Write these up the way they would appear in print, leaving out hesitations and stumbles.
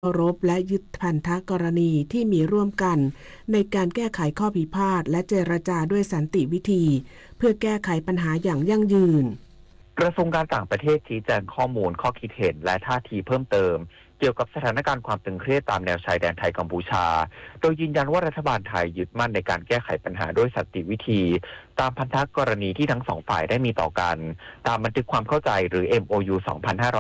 เคารพและยึดพันธกรณีที่มีร่วมกันในการแก้ไขข้อพิพาทและเจรจาด้วยสันติวิธีเพื่อแก้ไขปัญหาอย่างยั่งยืนกระทรวงการต่างประเทศชี้แจงข้อมูลข้อคิดเห็นและท่าทีเพิ่มเติมเกี่ยวกับสถานการณ์ความตึงเครียดตามแนวชายแดนไทยกัมพูชาโดยยืนยันว่ารัฐบาลไทยยึดมั่นในการแก้ไขปัญหาด้วยสันติวิธีตามพันธกรณีที่ทั้งสองฝ่ายได้มีต่อกันตามบันทึกความเข้าใจหรือ MOU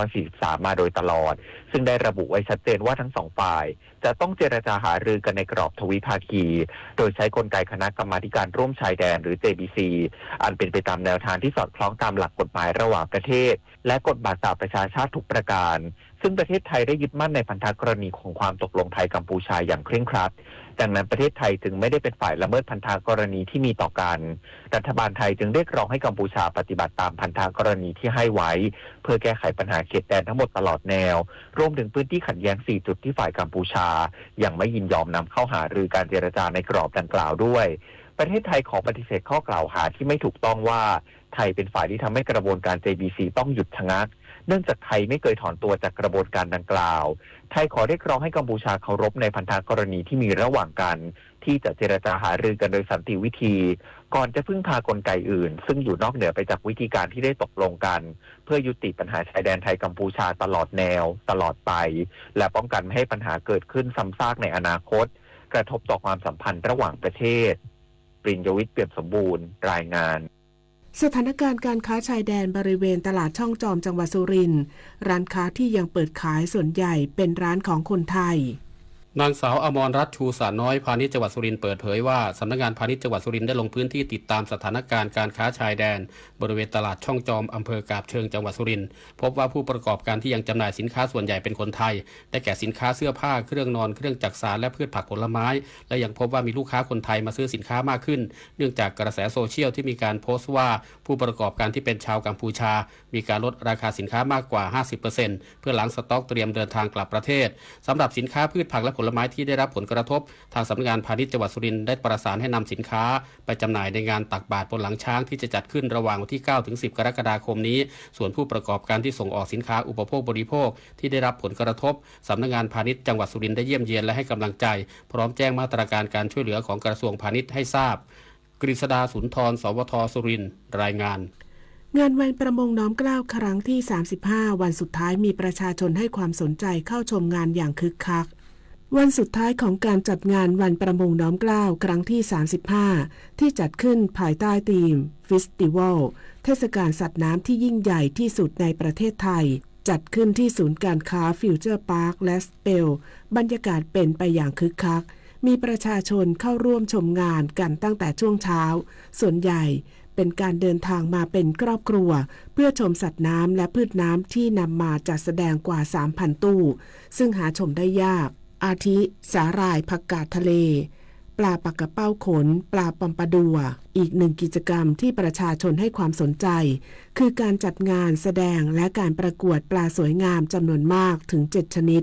2543 มาโดยตลอดซึ่งได้ระบุไว้ชัดเจนว่าทั้งสองฝ่ายจะต้องเจรจาหารือกันในกรอบทวิภาคีโดยใช้กลไกคณะกรรมาธิการร่วมชายแดนหรือ JBC อันเป็นไปตามแนวทางที่สอดคล้องตามหลักกฎหมายระหว่างประเทศและกฎบัตรสหประชาชาติทุกประการซึ่งประเทศไทยได้ยึดมั่นในพันธกรณีของความตกลงไทยกัมพูชาอย่างเคร่งครัดดังนั้นประเทศไทยจึงไม่ได้เป็นฝ่ายละเมิดพันธกรณีที่มีต่อกันรัฐบาลไทยจึงเรียกร้องให้กัมพูชาปฏิบัติตามพันธกรณีที่ให้ไว้เพื่อแก้ไขปัญหาเขตแดนทั้งหมดตลอดแนวรวมถึงพื้นที่ขัดแย้ง4จุดที่ฝ่ายกัมพูชายังไม่ยินยอมนำเข้าหารือการเจรจาในกรอบดังกล่าวด้วยประเทศไทยขอปฏิเสธข้อกล่าวหาที่ไม่ถูกต้องว่าไทยเป็นฝ่ายที่ทำให้กระบวนการ JBC ต้องหยุดชะงักเนื่องจากไทยไม่เคยถอนตัวจากกระบวนการดังกล่าวไทยขอเรียกร้องให้กัมพูชาเคารพในพันธกรณีที่มีระหว่างกันที่จะเจรจาหารือกันโดยสันติวิธีก่อนจะพึ่งพากลไกอื่นซึ่งอยู่นอกเหนือไปจากวิธีการที่ได้ตกลงกันเพื่อยุติปัญหาชายแดนไทยกัมพูชาตลอดแนวตลอดไปและป้องกันไม่ให้ปัญหาเกิดขึ้นซ้ำซากในอนาคตกระทบต่อความสัมพันธ์ระหว่างประเทศปริญญวิทย์เปี่ยมสมบูรณ์รายงานสถานการณ์การค้าชายแดนบริเวณตลาดช่องจอมจังหวัดสุรินทร์ร้านค้าที่ยังเปิดขายส่วนใหญ่เป็นร้านของคนไทยนางสาวอมรรัตน์ชูสาน้อยพาณิชย์จังหวัดสุรินทร์เปิดเผยว่าสำนักงานพาณิชย์จังหวัดสุรินทร์ได้ลงพื้นที่ติดตามสถานการณ์การค้าชายแดนบริเวณตลาดช่องจอมอำเภอกาบเชิงจังหวัดสุรินทร์พบว่าผู้ประกอบการที่ยังจำหน่ายสินค้าส่วนใหญ่เป็นคนไทยได้แก่สินค้าเสื้อผ้าเครื่องนอนเครื่องจักสานและพืชผักผลไม้และยังพบว่ามีลูกค้าคนไทยมาซื้อสินค้ามากขึ้นเนื่องจากกระแสโซเชียลที่มีการโพสต์ว่าผู้ประกอบการที่เป็นชาวกัมพูชามีการลดราคาสินค้ามากกว่า 50% เพื่อล้างสต็อกเตรียมเดินทางกลับประเทศสำหรับสินค้าพืชผักและผลไม้ที่ได้รับผลกระทบทางสำนักงานพาณิชย์จังหวัดสุรินทร์ได้ประสานให้นำสินค้าไปจำหน่ายในงานตักบาตรบนหลังช้างที่จะจัดขึ้นระหว่างวันที่9 ถึง 10 กรกฎาคมนี้ส่วนผู้ประกอบการที่ส่งออกสินค้าอุปโภคบริโภคที่ได้รับผลกระทบสำนักงานพาณิชย์จังหวัดสุรินทร์ได้เยี่ยมเยียนและให้กำลังใจพร้อมแจ้งมาตรการการช่วยเหลือของกระทรวงพาณิชย์ให้ทราบกฤษดาสุนทรสวทสุรินทร์รายงานงานวันประมงน้อมเกล้าครั้งที่35วันสุดท้ายมีประชาชนให้ความสนใจเข้าชมงานอย่างคึกคักวันสุดท้ายของการจัดงานวันประมงน้อมเกล้าครั้งที่35ที่จัดขึ้นภายใต้ธีมเฟสติวัลเทศกาลสัตว์น้ำที่ยิ่งใหญ่ที่สุดในประเทศไทยจัดขึ้นที่ศูนย์การค้าฟิวเจอร์พาร์คและสเปลบรรยากาศเป็นไปอย่างคึกคักมีประชาชนเข้าร่วมชมงานกันตั้งแต่ช่วงเช้าส่วนใหญ่เป็นการเดินทางมาเป็นครอบครัวเพื่อชมสัตว์น้ำและพืชน้ำที่นำมาจัดแสดงกว่า 3,000 ตู้ซึ่งหาชมได้ยากอาทิสาหร่ายผักกาดทะเลปลาปากกระเป้าขนปลาปอมปะดัวอีกหนึ่งกิจกรรมที่ประชาชนให้ความสนใจคือการจัดงานแสดงและการประกวดปลาสวยงามจำนวนมากถึง7ชนิด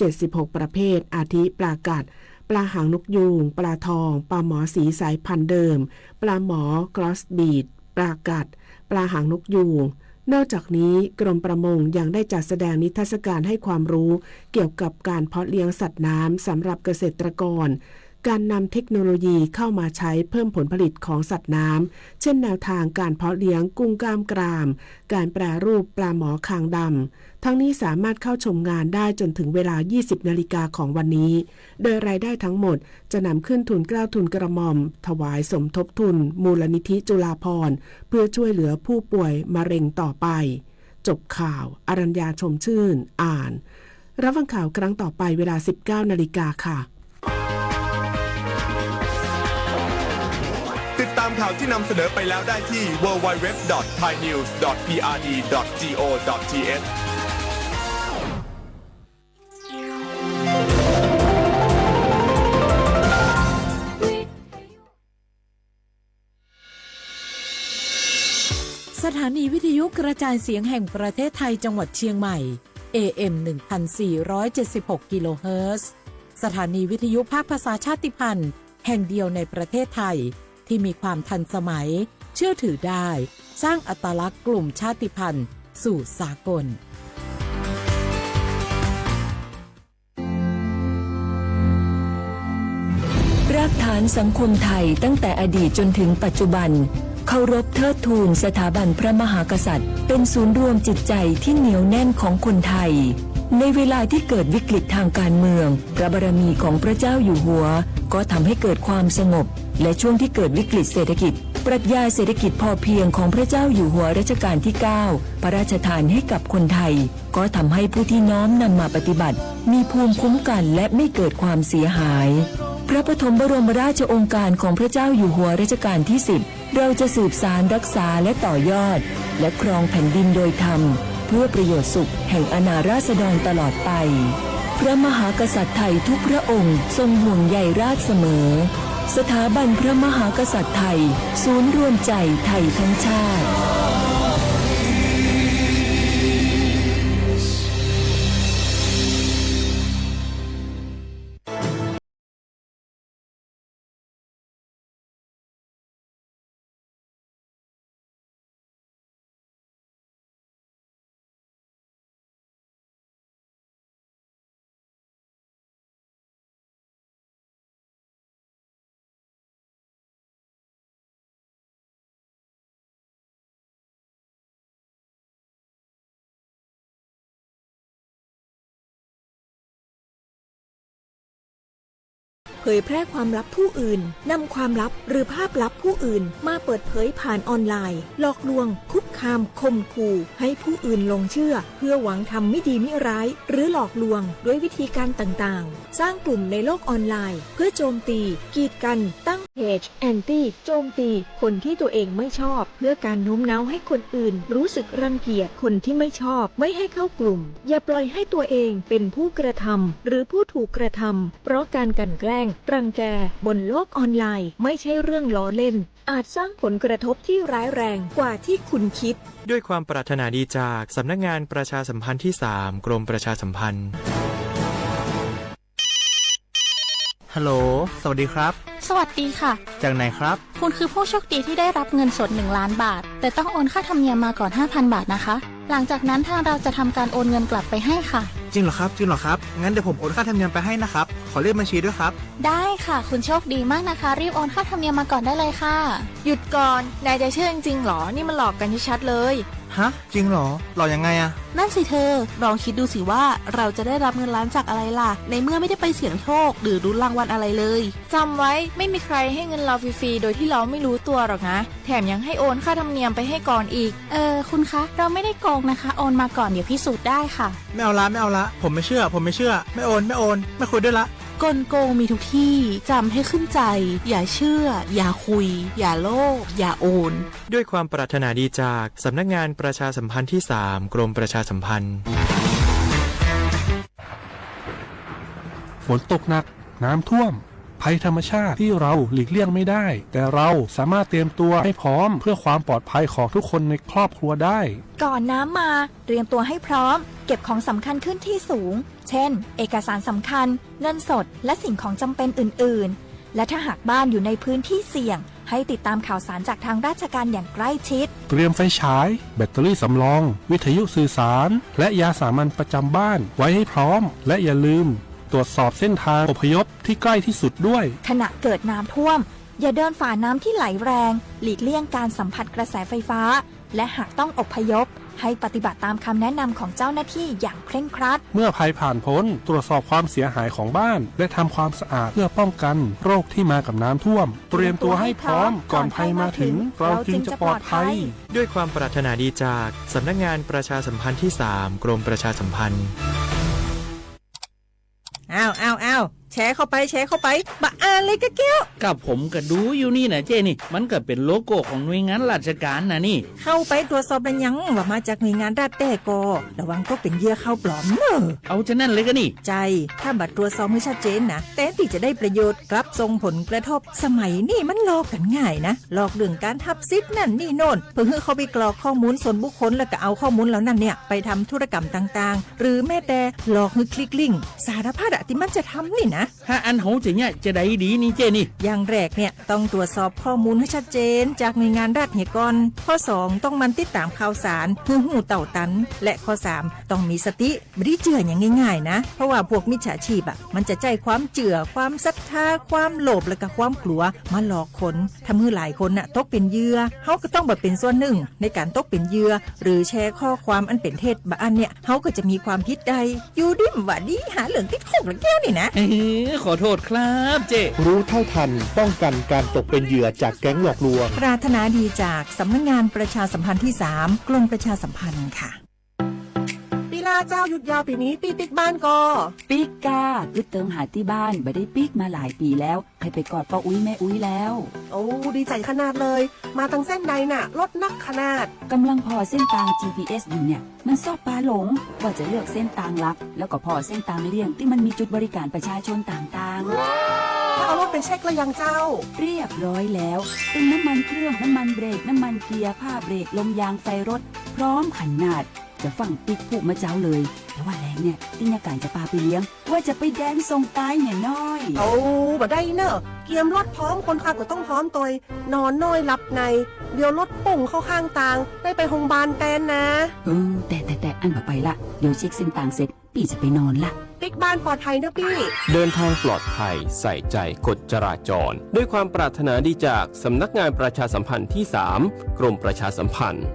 76ประเภทอาทิปลากัดปลาหางนกยูงปลาทองปลาหมอสีสายพันธุ์เดิมปลาหมอกรอสบีดปลากัดปลาหางนกยูงนอกจากนี้กรมประมงยังได้จัดแสดงนิทรรศการให้ความรู้เกี่ยวกับการเพาะเลี้ยงสัตว์น้ำสำหรับเกษตรกรการนำเทคโนโลยีเข้ามาใช้เพิ่มผลผลิตของสัตว์น้ำเช่นแนวทางการเพาะเลี้ยงกุ้งกล้ามกรามการแปรรูปปลาหมอคางดำทั้งนี้สามารถเข้าชมงานได้จนถึงเวลา 20 นาฬิกาของวันนี้โดยรายได้ทั้งหมดจะนำขึ้นทุนเกล้าทุนกระหม่อมถวายสมทบทุนมูลนิธิจุฬาภรณ์เพื่อช่วยเหลือผู้ป่วยมะเร็งต่อไปจบข่าวอรัญญาชมชื่นอ่านรับฟังข่าวครั้งต่อไปเวลา 19 นาฬิกาค่ะติดตามข่าวที่นำเสนอไปแล้วได้ที่ www.thainews.prd.go.th สถานีวิทยุกระจายเสียงแห่งประเทศไทยจังหวัดเชียงใหม่ AM 1476 กิโลเฮิรตซ์สถานีวิทยุภาคภาษาชาติพันธุ์แห่งเดียวในประเทศไทยที่มีความทันสมัยเชื่อถือได้สร้างอัตลักษณ์กลุ่มชาติพันธุ์สู่สากล รากฐานสังคมไทยตั้งแต่อดีตจนถึงปัจจุบันเคารพเทิดทูนสถาบันพระมหากษัตริย์เป็นศูนย์รวมจิตใจที่เหนียวแน่นของคนไทยในเวลาที่เกิดวิกฤตทางการเมืองพระบารมีของพระเจ้าอยู่หัวก็ทำให้เกิดความสงบและช่วงที่เกิดวิกฤตเศรษฐกิจปรัชญาเศรษฐกิจพอเพียงของพระเจ้าอยู่หัวรัชกาลที่ 9 พระราชทานให้กับคนไทยก็ทำให้ผู้ที่น้อมนำมาปฏิบัติมีภูมิคุ้มกันและไม่เกิดความเสียหายพระปฐมบรมราชโองการของพระเจ้าอยู่หัวรัชกาลที่ 10เราจะสืบสานรักษาและต่อยอดและครองแผ่นดินโดยธรรมเพื่อประโยชน์สุขแห่งอาณาราษฎรตลอดไปพระมหากษัตริย์ไทยทุกพระองค์ทรงห่วงใยราชเสมอสถาบันพระมหากษัตริย์ไทยศูนย์รวมใจไทยทั้งชาติเผยแพร่ความลับผู้อื่นนำความลับหรือภาพลับผู้อื่นมาเปิดเผยผ่านออนไลน์หลอกลวงคุกคามข่มขู่ให้ผู้อื่นหลงเชื่อเพื่อหวังทำไม่ดีไม่ร้ายหรือหลอกลวงด้วยวิธีการต่างๆสร้างกลุ่มในโลกออนไลน์เพื่อโจมตีกีดกันตั้งเพจแอนตี้โจมตีคนที่ตัวเองไม่ชอบเพื่อการโน้มน้าวให้คนอื่นรู้สึกรังเกียจคนที่ไม่ชอบไม่ให้เข้ากลุ่มอย่าปล่อยให้ตัวเองเป็นผู้กระทำหรือผู้ถูกกระทำเพราะการกลั่นแกล้งรังแกบนโลกออนไลน์ไม่ใช่เรื่องล้อเล่นอาจสร้างผลกระทบที่ร้ายแรงกว่าที่คุณคิดด้วยความปรารถนาดีจากสำนักงานประชาสัมพันธ์ที่ 3 กรมประชาสัมพันธ์ฮัลโหลสวัสดีครับสวัสดีค่ะจากไหนครับคุณคือผู้โชคดีที่ได้รับเงินสด1 ล้านบาทแต่ต้องโอนค่าธรรมเนียมมาก่อน 5,000 บาทนะคะหลังจากนั้นทางเราจะทำการโอนเงินกลับไปให้ค่ะจริงเหรอครับงั้นเดี๋ยวผมโอนค่าธรรมเนียมไปให้นะครับขอเลขบัญชีด้วยครับได้ค่ะคุณโชคดีมากนะคะรีบโอนค่าธรรมเนียมมาก่อนได้เลยค่ะหยุดก่อนนายจะเชื่อจริงๆหรอนี่มันหลอกกันชัดๆเลยฮะจริงเหรอหลอกยังไงอะนั่นสิเธอลองคิดดูสิว่าเราจะได้รับเงินล้านจากอะไรล่ะในเมื่อไม่ได้ไปเสี่ยงโชคหรือลุ้นรางวัลอะไรเลยจำไว้ไม่มีใครให้เงินเราฟรีๆโดยที่เราไม่รู้ตัวหรอกนะแถมยังให้โอนค่าธรรมเนียมไปให้ก่อนอีกคุณคะเราไม่ได้โกงนะคะโอนมาก่อนเดี๋ยวพิสูจน์ได้ค่ะไม่เอาละผมไม่เชื่อไม่โอนไม่คุยด้วยละกลโกงมีทุกที่จำให้ขึ้นใจอย่าเชื่ออย่าคุยอย่าโลภอย่าโอนด้วยความปรารถนาดีจากสำนักงานประชาสัมพันธ์ที่ 3 กรมประชาสัมพันธ์ฝนตกหนักน้ำท่วมภัยธรรมชาติที่เราหลีกเลี่ยงไม่ได้แต่เราสามารถเตรียมตัวให้พร้อมเพื่อความปลอดภัยของทุกคนในครอบครัวได้ก่อนน้ำมาเตรียมตัวให้พร้อมเก็บของสำคัญขึ้นที่สูงเช่นเอกสารสำคัญเงินสดและสิ่งของจำเป็นอื่นๆและถ้าหากบ้านอยู่ในพื้นที่เสี่ยงให้ติดตามข่าวสารจากทางราชการอย่างใกล้ชิดเตรียมไฟฉายแบตเตอรี่สำรองวิทยุสื่อสารและยาสามัญประจำบ้านไว้ให้พร้อมและอย่าลืมตรวจสอบเส้นทางอพยพที่ใกล้ที่สุดด้วยขณะเกิดน้ำท่วมอย่าเดินฝ่าน้ำที่ไหลแรงหลีกเลี่ยงการสัมผัสกระแสไฟฟ้าและหากต้องอพยพให้ปฏิบัติตามคำแนะนำของเจ้าหน้าที่อย่างเคร่งครัดเมื่อภัยผ่านพ้นตรวจสอบความเสียหายของบ้านและทำความสะอาดเพื่อป้องกันโรคที่มากับน้ำท่วมเตรียมตัวให้พร้อมก่อนภัยมาถึงเราจึงจะปลอดภัยด้วยความปรารถนาดีจากสำนักงานประชาสัมพันธ์ที่ 3 กรมประชาสัมพันธ์อ้าวแชร์เข้าไปบะอ่านเลยกะเกี้ยวกับผมก็ดูอยู่นี่นะเจนี่มันก็เป็นโลโก้ของหน่วยงานราชการนะนี่เข้าไปตรวจสอบเป็นยังว่ามาจากหน่วยงานรัฐแต่ก็ระวังก็เป็นเหยื่อเข้าปลอมเนอะเอาจะนั่นเลยก็นี่ใจถ้าบัตรตรวจสอบให้ชัดเจนนะแต่ที่จะได้ประโยชน์กลับส่งผลกระทบสมัยนี้มันหลอกกันง่ายนะหลอกเรื่องการทับซิทธิ์นั่นนี่โน่นเพื่อให้เขาไปกรอกข้อมูลส่วนบุคคลแล้วก็เอาข้อมูลเหล่านั้นเนี่ยไปทำธุรกรรมต่างๆหรือแม้แต่หลอกให้คลิกลิงก์สารพัดที่มันจะทำนี่นะ นะถ้าอันเขาจะเนี่ยจะได้ดีนี่เจนี่อย่างแรกเนี่ยต้องตรวจสอบข้อมูลให้ชัดเจนจากหน่วยงานรัฐเหียก่อนข้อ2ต้องมันติดตามข่าวสารหูเต่าตันและข้อ3ต้องมีสติไม่ได้เจืออย่างง่ายๆนะเพราะว่าพวกมิจฉาชีพมันจะใจความเจือความศรัทธาความโลภและก็ความกลัวมาหลอกคนทำให้หลายคนตกเป็นเหยื่อเฮาก็ต้องแบบเป็นส่วนหนึ่งในการตกเป็นเหยื่อหรือแชร์ข้อความอันเป็นเท็จบางอันเนี่ยเฮาก็จะมีความผิดใดอยู่ดิมว่าดีหาเหลืองติดคุกแล้วแก้วนี่นะขอโทษครับเจรู้เท่าทันป้องกันการตกเป็นเหยื่อจากแก๊งหลอกลวงปรารถนาดีจากสำนักงานประชาสัมพันธ์ที่3กรมประชาสัมพันธ์ค่ะปีลาเจ้าหยุดยาวปีนี้ปีปิ๊กบ้านกอปิ๊กกายึดเติงหาที่บ้านไม่ได้ปิ๊กมาหลายปีแล้วใครไปกอดป้าอุ้ยแม่อุ้ยแล้วโอ้ดีใจขนาดเลยมาตั้งเส้นใดน่ะรถนักขนาดกำลังพอเส้นทาง GPS อยู่เนี่ยมันซอบปลาหลงว่าจะเลือกเส้นทางลักแล้วก็พอเส้นทางเลี่ยงที่มันมีจุดบริการประชาชนต่างๆถ้าเอารถไปเช็คแล้วยังเจ้าเรียบร้อยแล้วตึงน้ำมันเครื่องน้ำมันเบรกน้ำมันเกียร์ผ้าเบรกลมยางไฟรถพร้อมขนาดจะฟังปิ๊กผูกมาเจ้าเลยแต่ว่าแรงเนี่ยติ้งยาไก่จะปาไปเลี้ยงว่าจะไปแดนส่งตายเนี่ยน้อยโอ้บ่ได้เนอะเกียมรถพร้อมคนขับก็ต้องพร้อมตัวนอนน้อยหลับในเดี๋ยวรถปุ่งเข้าข้างทางได้ไปโรงพยาบาลแตนนะแต่อันมาไปละเดี๋ยวเช็คเส้นทางเสร็จพี่จะไปนอนละปิ๊กบ้านปลอดภัยนะพี่เดินทางปลอดภัยใส่ใจกฎจราจรด้วยความปรารถนาดีจากสำนักงานประชาสัมพันธ์ที่3กรมประชาสัมพันธ์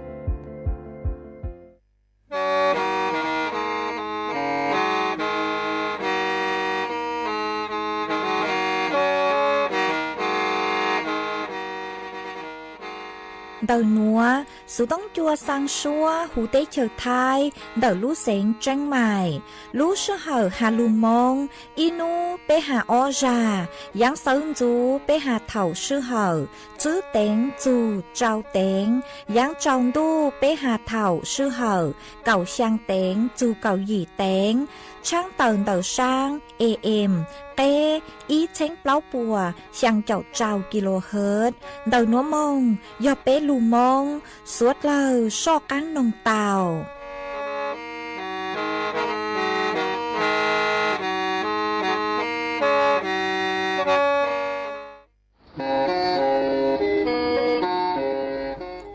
Đầu núa, sự tống chua sang xua, hủ tế chờ thai, đầu lũ xén trăng mài, lũ sư hở hà lù mông, inu bê hà o già, giáng sơn chú bê hà thảo sư hở, chứ tén chú trao tén, giáng tròn đu bê hà thảo sư hở, cầu sang tén chú cầu dì tén, trang tờn đầu sang, AM, tê, ý chánh pláu bùa, sang chậu trao kHz, đầu núa mông, do bê lù mông, suốt lờ so cán nông tàu.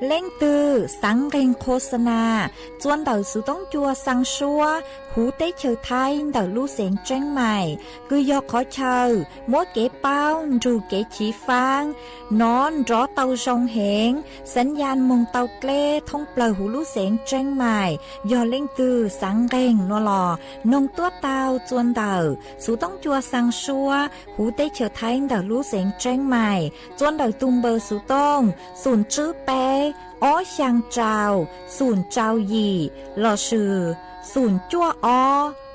Lên từ sáng ghen khô sana, chuan đầu sự tống chua sang xua, hú tế chờ thay đầu lưu xén tranh mày, cứ do khó chờ, mỗi kế bao, dù kế chỉ phang, nón rõ tàu rong hẹn, sẵn gian mông tàu kle thông plờ hú lưu xén tranh mày, do lên từ sáng ghen nó lò, nông tua tàu chuan đầu, sự tống chua sang xua, hú tế chờ thay đầu lưu xén tranh mày, chuan đầu tung bờ sự tông, sùn chữ bé, ó sang trào, sùn trào gì, lò sử, sùn chua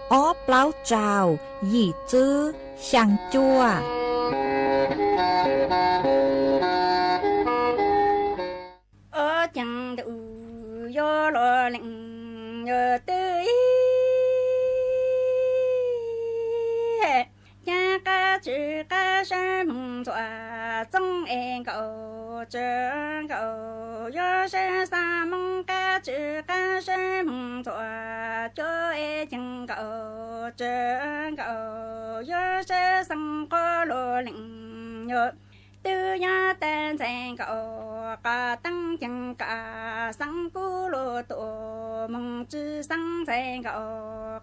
ó pláu trào, gì chứ, sang chua. Chẳng đủ do lo lạnh nhờ tới cha ca chữ ca sa mùng tọa trong em cậu chân cậu do sa sa mong ca chữ ca sa mùng tọa cho em chẳng cậu chân cậu do sa sang có lo lạnh nhờ tư gia tên sang cậu cả tăng chẳng cả sang cú lô tổ mong chữ sang sang cậu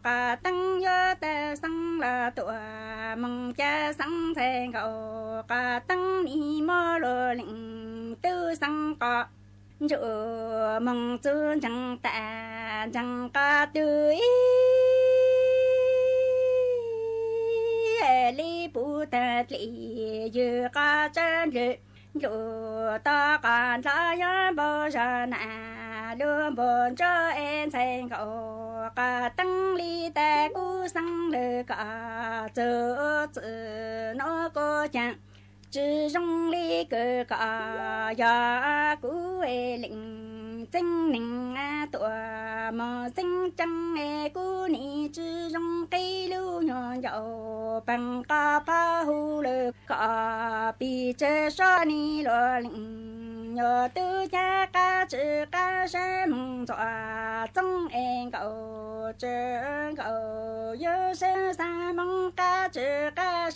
cả tăng gia tên sang là tổ mong cha sang sang cậu cả tăng ni mơ lô lĩnh tư sang cọ chữ mong chữ chẳng tạ chẳng cả tư li bu ta li yu ka chân yu yu ta kan la ya bo sa na lu bon cho en sen ko ka tăng li ta ku sang le ka zhe zhe no ko chang zhi zhong li ge ka ya ku e ling tinh ninh a tọa mò tinh trăng e cu ni chư rong cây lưu nhỏ dậu bằng ca pa hu lơ ca pi chê sa ni lo lĩnh nhờ tư cha ca chư ca sa mong tọa trong en cậu chư cậu yơ sa sa mong ca chư ca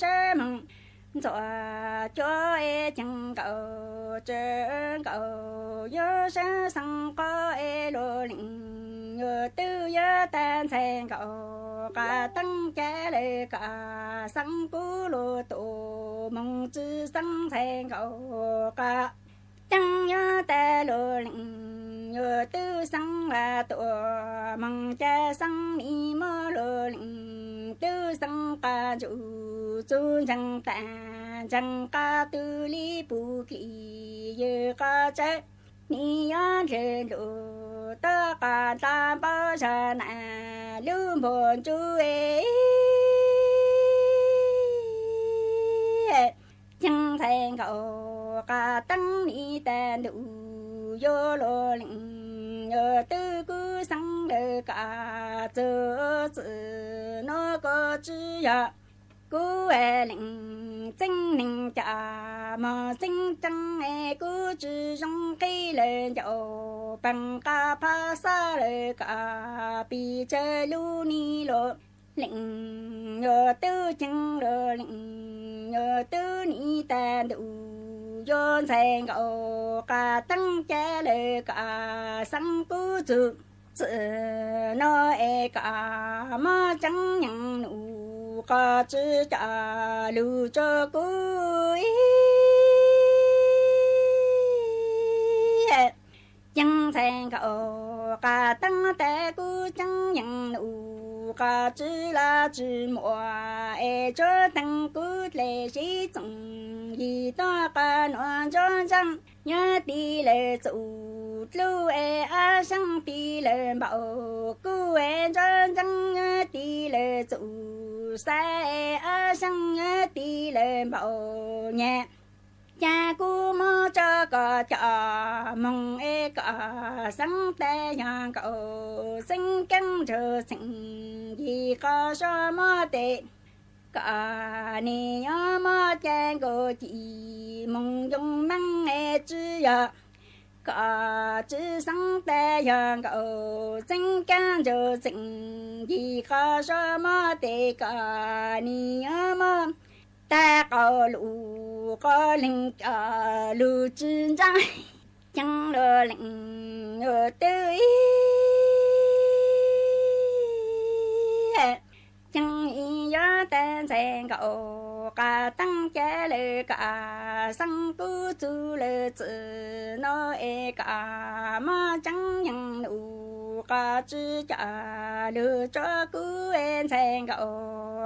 cho e chẳng cầu chân cầu nhớ sáng sang có e lô lĩnh nhớ tư nhớ tan sen cầu cả tăng cha lệ cả sang cú lô tổ mong chữ sang sen cầu cả chẳng nhớ ta lô lĩnh nhớ tư sang là tổ mong cha sang mi mơ lô lĩnh tư sang ca chủ chu chẳng ta chẳng ca tư lý bù kỳ như ca chế ni yan trên lũ ta ca ta bao sa na lưu buồn chú ấy chẳng thành cậu ca tăng ni ta đủ vô lô lĩnh nhờ tư cứ sang đời cả chữ chữ nó có chữ ya cú e lĩnh chính ninh cha mà chính chẳng e cú chữ trong cây lên dầu bằng ca pa sa lời cả bị chơi lu ni lo lĩnh nhờ tư chẳng lo lĩnh nhờ tư ni ta đủ yon thành cậu cả tăng cha lời cả sang cú chữ chữ nó e cả mà chẳng nhận nụ ca chữ trả lưu cho cuối chẳng thành cậu ca tăng té cú chẳng nhận nụ ca chữ là chữ mùa e cho tăng cú lệ sĩ chẳng gì ta ca nó cho chẳng nhớ đi lệ chủ lưu e a sang đi lệ bảo cú e cho chẳng nhớ đi lệ chủ sai a sang nhớ đi lệ bảo nhẹ cha cú mơ cho cả cha mong e cả sang tay nhà cậu sinh căng chờ sinh gì có sao mơ tệ cả nè nhớ mơ cha cô chị mong dung măng e chữ ya cả chữ sang tay nhà cậu sinh căng chờ sinh gì có sao mơ tệ cả nè nhớ mơ ta có lũ có linh cả lũ chân trang chẳng lơ linh ở tới chẳng ý nhớ tên sen cậu cả tăng chế lệ cả sang cứ chú lệ chữ nó e cả mà chẳng nhận nụ cả chữ trả lựa cho cứ em sen cậu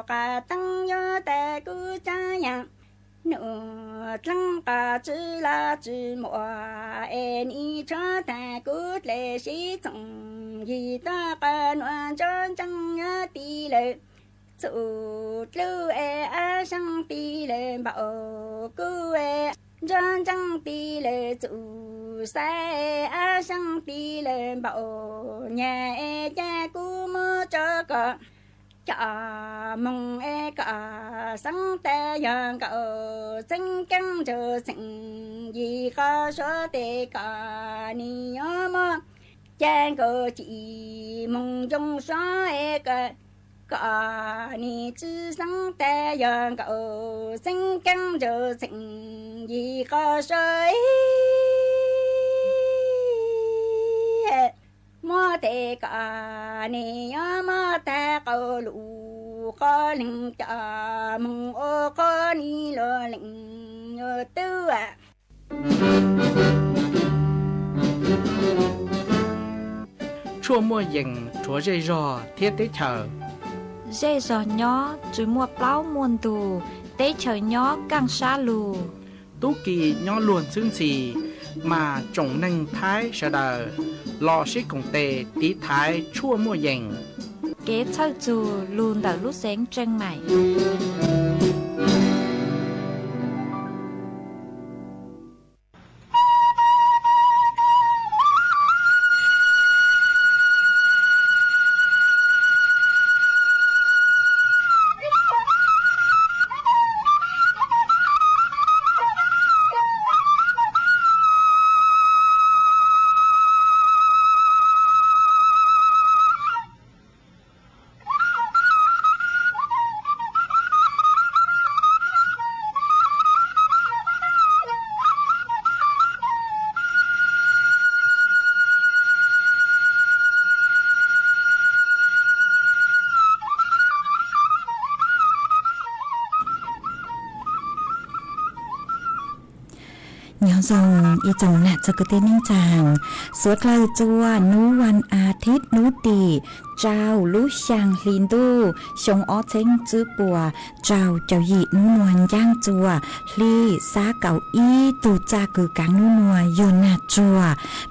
cả tăng nhớ ta cứ cha nhận nụ trăng cả chữ là chữ mùa em ý cho ta cứ lệ sĩ chẳng gì ta cả noan cho chẳng nhớ tí lệ sự lưu e a sang ti lệ bảo cứ e cho chẳng tí lệ sự sai a sang ti lệ bảo nhà e cha cú mơ cho cả cha mong e cả sang ta yang cậu sinh căng chờ sinh gì có số tệ cả ni nhớ mơ cha cậu chỉ mong trong số e cả cả ni chữ sang ta yang cậu sinh căng chờ sinh gì có số mơ tệ cả ni nhớ mơ ta cậu lũ có linh cha mong ô có ni lo linh nhớ tư à chua mua dành chúa dây rò thiết tế chờ dây giò nhó chú mua plau muôn tù tế chờ nhó căng xa lù tú kỳ nhó luồn xương xì mà trồng nâng thái sợ đờ lò xích cùng tề tí thái chua mua dành kế thơ dù lùn đỡ lúc sáng chân mày nhỏ dòng y chồng nè cho cái tên ninh chàng suốt lời chua núวันอาทิตย์nú tỷ trao lú sang linh đu sông ó chênh chữ bùa trao chào dị nú nuan giang chùa ly xá cậu y tù cha cử cáng nú nùa yồn nà chùa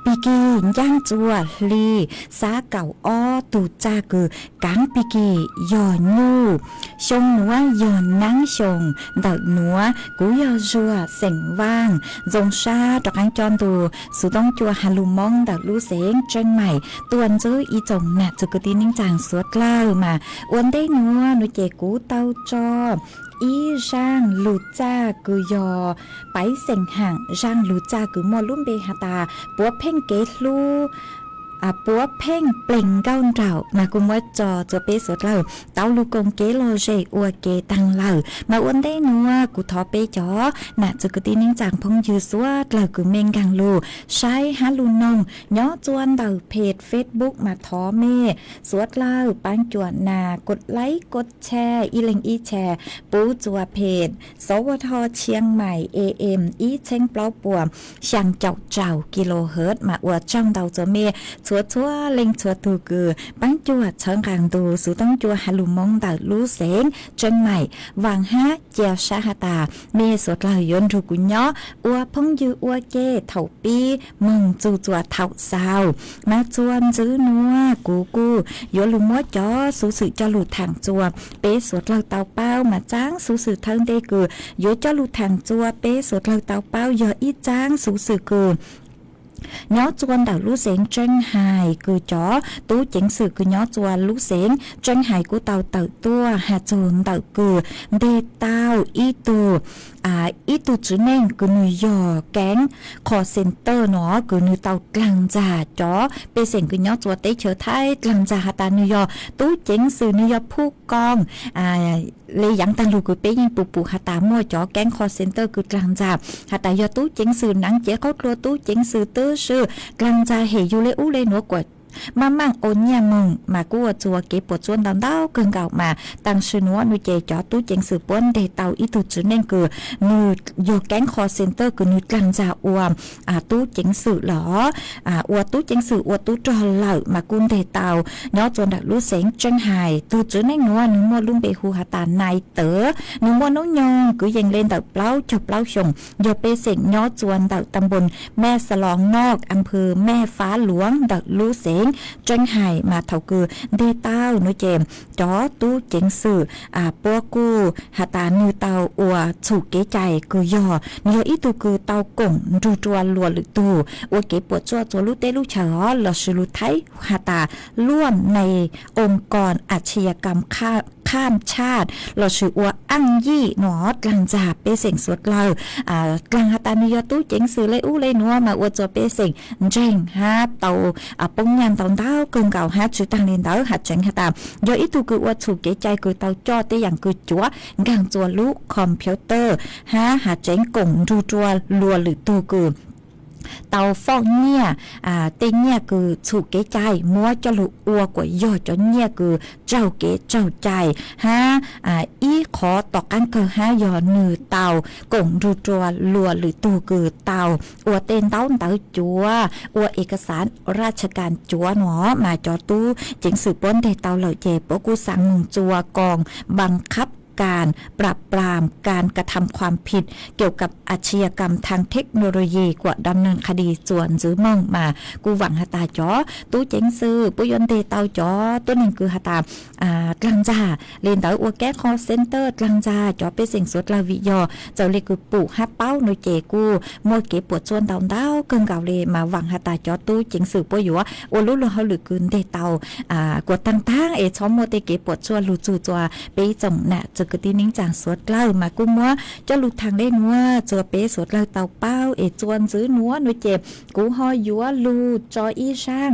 bì kỳ giang chùa ly xá cậu ó tù cha cử cáng bì kỳ yồn nhu sông núa yồn nắng sông đợi núa cú yò rùa sảnh vang dòng xa đọc anh tròn tù sú tông chùa hà lù mong đợi lú xếng tranh mày tuần giữ y chồng nà cho cái tin ninh chàng suốt lao mà uốn đây núa nó chè cú tao cho ý rang lụt cha cứ yò bái sành hàng rang lụt cha cứ mò lúm bê hà tà búa phênh kế lu búa phênh pleng cao trào mà cũng mới cho bê suốt lao tao lu công kế lo dễ ua kế tăng lao mà uốn đây núa cú thọ bê chó nà cho cái tin ninh chàng phong dư suốt lao cứ mênh gang lu sai há lu nông nhó chuan đầuเพจ Facebook มาท้อเม่สวดเล่าปานจวนนากดไลค์กดแชร์อีเล็งอีแชร์ปูจัวเพจสวทเชียงใหม่ AM อีเช้งเปล่าปัวช่างเจ้ากิโลเฮิรตซ์มาอวดจ้องเดาจัวเม่ชัวเล็งชัวตูกือปานจวดเชิงกลางดูสูต้องจัวฮาลุมงเดาลู่เสงเชียงใหม่วางฮะเจียวชาฮาตาเม่สวดเล่ายนรูกุญย้ออวพงยืออวเก้เถ่าปีมึงจูจัวเถ่าซาวมาจวนซื้อนัวกูโยลุมัวจอสูสื่อจะหลุดทางจัวเป๊สวดเราเตาเป้ามาจ้างสูสื่อเทิงเดกือโยจะหลุดทางจัวเป๊สวดเราเตาเป้าโยอีจ้างสูสื่อกือnhó chuan đảo lũ xén tranh hài cứ chó tú chỉnh sự cứ nhó chuan lũ xén tranh hài của tàu tự tua hạt chuồn tự cứ đề tàu ít tu chữ nên cứ nuôi giò cán call center nó cứ nuôi tàu lăng già chó bê sền cứ nhó chuan tế trở thái lăng già hạt ta nuôi giò tú chỉnh sự nuôi giò phu con lấy dẫn tăng lù cứ bê nhưng bù hạt ta mua chó cán call center cứ lăng già hạt ta do tú chỉnh sự nắng chế có lúa tú chỉnh sự tư sư lăng già hệ du lê ú lê nó quật mà mang ôn nhà mừng mà cua chùa kế bộ chuôn đào đau cơn gạo mà tăng sư núa nuôi chè chó tú chỉnh sự bốn để tàu ít tu chữ nên cứ nuôi vô cán call center cứ nuôi lăng già uam tú chỉnh sự lỏ ua tú chỉnh sự ua tú trò lợ mà cun để tàu nhó chuôn đặt lúa xén tranh hài tu chữ nên núa núi mua luôn bề hu hà tà này tớ núi mua nấu nhon cứ dành lên tàu plau cho plau sùng vô bê xén nhó chuôn tàuตำบลแม่สลองนอกอำเภอแม่ฟ้าหลวงดักลูเสงtranh hài mà thầu cừ đê tao nuôi chèm chó tú chỉnh sự bua cu hà tà nuôi tàu ua chủ kế chạy cừ giò nhiều ít tu cừ tàu cổng ru chua lùa lự tù ua kế bùa chua chua lú tê lú chở là sự lú thái hà tà luônในองค์กรอาชญากรรมข้ามชาติเราชื่อว่าอังยี่หนอกลางจ่าเปเสียงสวดเรากลางฮัตานิยตู้เจ๋งสื่อเลยอู้เลยนัวมาอวดจอเปเสียงเจ๋งฮะเตาปงยันเตาเต้าเกินเก่าฮะชื่อตังเรียนเต้าหัดเจ๋งฮัตตามย่อยอีตูคือว่าถูกเกใจคือเตาจ่อเตอย่างคือจัวกลางจัวลูกคอมพิวเตอร์ฮะหัดเจ๋งกงรูจัวลัวหรือตูคือเตาฟอกเนี่ยเต็งเนี่ยคือถูกเกใจมัวจะลุอัวกว่าย่อจนเนี่ยคือเจ้าเกเจ้าใจฮะอีขอต่อกันคือฮะย่อหนือเตากงรูจัวลัวหรือตูคือเตาอัวเต็นเต้าจัวอัวเอกสารราชการจัวหนอมาจอตู้จิงสืบป้นเดเตาเหล่าเจ็บปกูสั่งหนึ่งจัวกองบังคับการปราบปรามการกระทำความผิดเกี่ยวกับอาชญากรรมทางเทคโนโลยีกว่าดำเนินคดีส่วนซื้อมองมากูหวังหาตาจอตู้เจ๋งซื้อปุยนเตเตาจอตัวหนึ่งคือหาตากลางจ่าเรียนเตาอัวแก้คอเซ็นเตอร์กลางจ่าจอเป็นสิ่งสุดลาวิยอเจ้าเล็กคือปู่ฮับเป้าหน่วยเจกูมัวเก็บปวดส่วนเตาเต้าเกินเก่าเลยมาหวังหาตาจอตู้เจ๋งซื้อปุยอยู่อัวรู้เราหรือคืนเตเตากว่าตั้งช้อมมัวเตเก็บปวดส่วนรูจูจัวไปจงน่ะจะกระตินิ่งจางสวดเล่ามากุ้งมัวจะหลุดทางได้นัวจัวเป๊สวดเล่าเตาเป้าจวนซื้อนัวหน่วยเจ็บกูหอยยัวลูจออีช่าง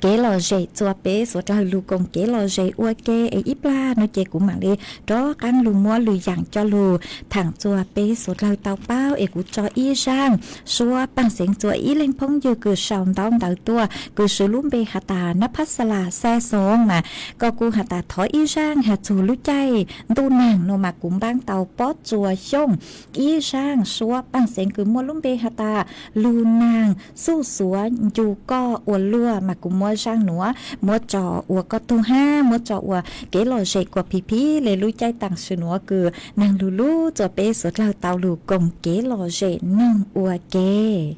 kế lò dễ chua bé số trời lù công kế lò dễ ua kê ấy ít la nó chế của mạng đi đó ăn lù mua lù dạng cho lù thẳng chua bé số trời tàu bao ấy của cho y sang xua bằng tiếng chua ý lên phong như cứ sòng đau đau tua cứ sử lúm bê hạt tà nắp phát xà xe xuống mà có cu hạt tà thói y sang hạt chù lú chay tu nàng nô mà cũng bang tàu bót chùa xong y sang xua bằng tiếng cứ mua lúm bê hạt tà lù nàng su xúa dù co ua lua mà cũng mua sang nữa mua trò ua có tu ha mua trò ua kế lò dậy của pí pí lấy lú chay tặng sự nữa cứ nàng lù lú cho bé số lao tàu lù cùng kế lò dậy nâng ua kê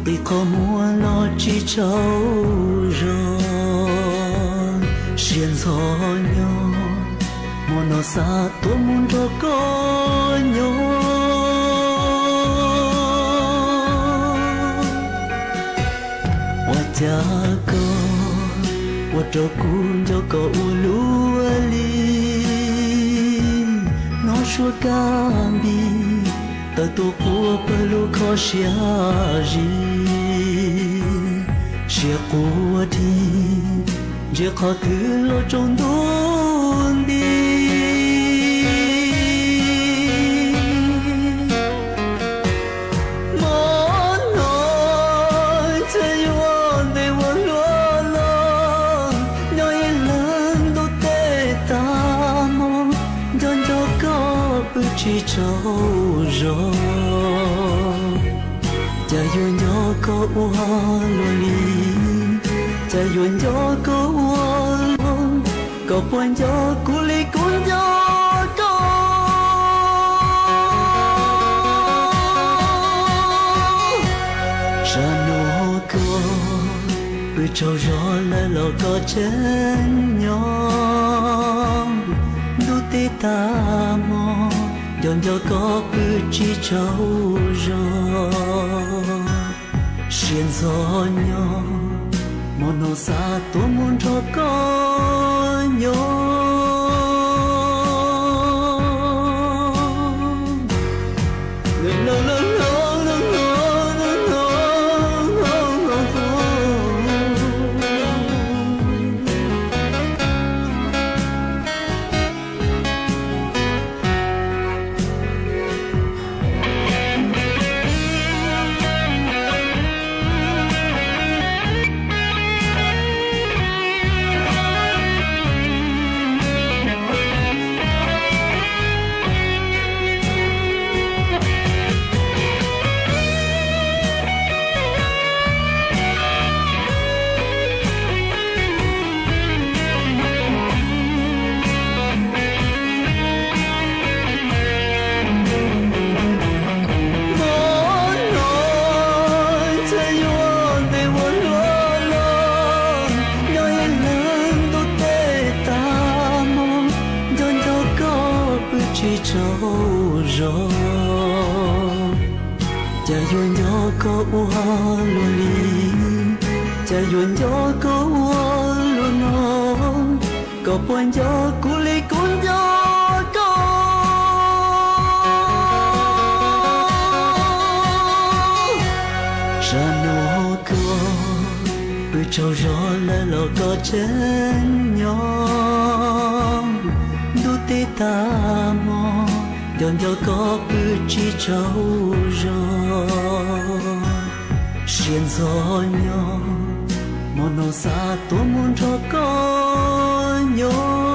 Bị có mua lo chỉ cháu rồi xiên gió nhau mua nó xa tôi muốn cho có nhau hoa cha có hoa trâu cuốn cho có u lúa li nó xua cam bi ta tu của perlu kau siari siapa kuati jika kelo condong di mana sayuan dewa lolang noi lando te tamo dan jaga berci jauh rồi cha yun yo có ua loli cha yun yo có ua có buồn yo cu li cuốn yo có sa nó có bự trâu gió lại lo có chân nhau đu tê ta mò dọn cho có bự chi trâu gió xiên gió nhau một nụ xa tôi muốn cho có nhau cha yun yo có ua luôn non có buồn yo cu li cuốn yo có sa nó có bự trâu gió lại lo có chân nhau đu tê ta mò dọn yo có bự chi trâu rồi xiên gió nhau một nụ xa tôi muốn cho có nhau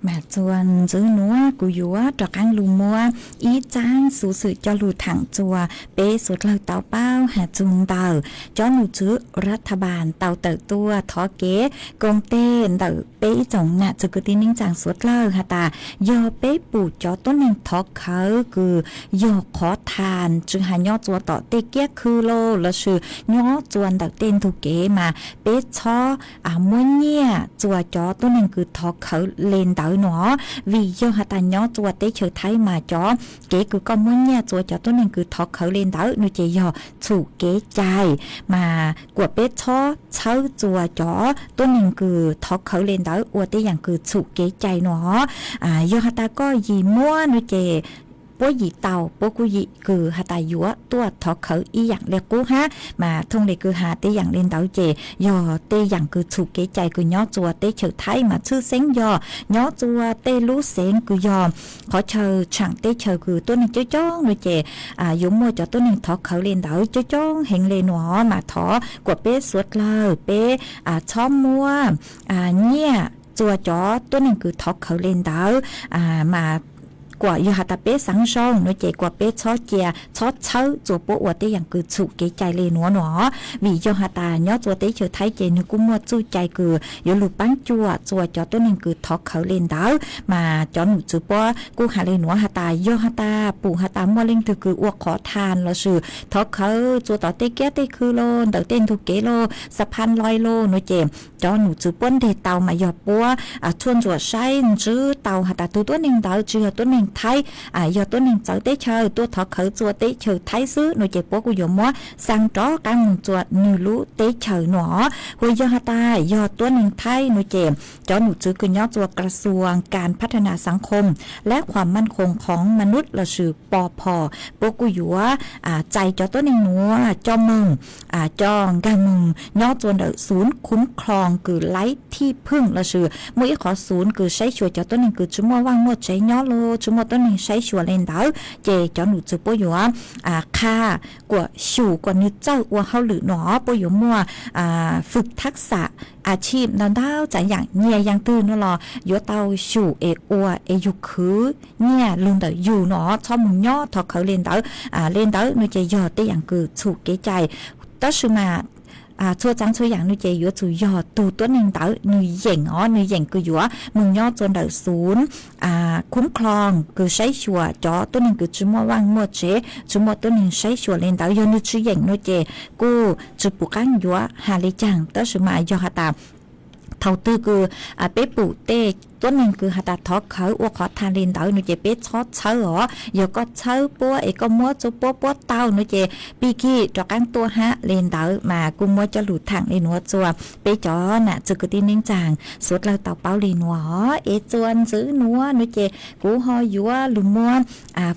mà chuan giữ núa của dúa trọc ăn lù mua ý trang sự sự cho lù thẳng chùa bế suốt lời tàu bao hà chun tàu cho lù chữรัฐบาลtàu tờ tua thó kế công tê tờ bế chồng nạ chữ cứ tin ninh chàng suốt lời hà ta do bế bù cho tốt ninh thó khởi cứ do khó thàn chữ hà nhó chùa tỏ tê kia khư lô là sự nhó chuan tờ tên thủ kế mà bế cho muốn nhẹ chùa cho tốt ninh cứ thó khởi lên tới nó vì do hà ta nhó chùa tế chờ thấy mà cho kế cứ con muốn nha chùa cho tôi nên cứ thọ khởi lên tới nó chỉ do chủ kế trai mà của bé cho cháu chùa cho tôi nên cứ thọ khởi lên tới của tế dạng cứ chủ kế trai nó do hà ta có gì mua nó chỉ bố gì tàu bố cô gì cứ hà tài dúa tua thọ khởi ý dạng lẹ cú ha mà thông lệ cứ hà tế dạng lên tàu chè do tế dạng cứ chủ kế chạy cứ nhó chùa tế chờ thái mà chưa sáng do nhó chùa tế lú sáng cứ do khó chờ chẳng tế chờ cứ tôi nên cho người chè dũng mua cho tôi nên thọ khởi lên tàu cho hẹn lên nó mà thọ của bé suốt lờ bé chó mua nhẹ chùa cho tôi nên cứ thọ khởi lên tàu mà quả yêu hạt bé sáng song nó chạy quả bé chó chè chó chấu chùa bộ ở đâyอย่างcứ chủ cái chạy lên nó vì do hạt nhớ chùa tế chờ thấy chạy nó cũng mua chu chạy cứ yêu lục bán chùa cho tôi nên cứ thọ khởi lên đó mà cho nụ chùa bộ cũng hạt lên nó hạt do hạt bù hạt mua lên từ cứ uất khó than là sự thọ khởi chùa tỏ tế kia tế khư lô đầu tên thuộc kế lô sập han loi lô nó chạy cho nụ chùa bốn thì tàu mà do bộ chuôn chùa say chứ tàu hạt tôi nên đó chưa tôi nên thái do tôi nên cháu tế chờ tôi thọ khởi chùa tế chờ thái xứ nội chế bố của dòng móa sang chó cả một chùa nửa lũ tế chờ nó hồi do hà ta do tôi nên thái nội chế cho nụ chữคือย่อตัวกระทรวงการพัฒนาสังคมและความมั่นคงของมนุษย์ละสื่อปอพอโปกุยัวใจcho tôi nênนัวcho mừng choกางมึงย่อตัวเดศูนย์คุ้มครองคือไร้ที่พึ่งละสื่อmỗiขอศูนย์คือใช้ช่วยcho tôi nênคือชั่วโมงว่างหมดใช้ย่อโลชั่วโมงtôi nênใช้ชัวlên đó để cho nụ chụp bố yếu kha của chủ của nữ châu của hậu lử nó bố yếu muaฝึกทักษะอาชีพนั่นเท่าจะอย่างเนี่ยอย่างตื่นนั่นหรอโยเตาchủยุคือเนี่ยลืมแต่อยู่เนาะชอบมึงย่อถอดเขาเล่นเต๋อเล่นเต๋อหนูจะย่อแต่อย่างคือถูกเกใจตั้งชื่อมาchua trắng chua dạng nuôi chế yếu chủ yếu từ tuấn hình tạo nuôi dành cứ yếu mừng nhớ chôn đợi xuốngคุ้มครองcứ say chùa cho tuấn hình cứ chúng mua mua chế chúng mua tuấn hình say chùa lên tạo do nuôi chữ dành nuôi chế cô chụp bút cán yếu hà lý chẳng tới sự mà do hà tạm thầu tư cứ bé bù têตัวนึงคือหัตถ์ทอเขาอวขอทานเรียนเต๋อหนูเจเป็ดชอเชอหรอเดี๋ยวก็เชอปัวเอก็มัวจุปัวเต้าหนูเจปีกี้จอกันตัวฮะเรียนเต๋อมากูมัวจะหลุดทางในหนัวจัวไปจอน่ะจึกตีนิ่งจางสุดเราเต่าเป้าเรียนหัวเอจวนซื้อหนัวหนูเจกูหอยยัวหลุมมัว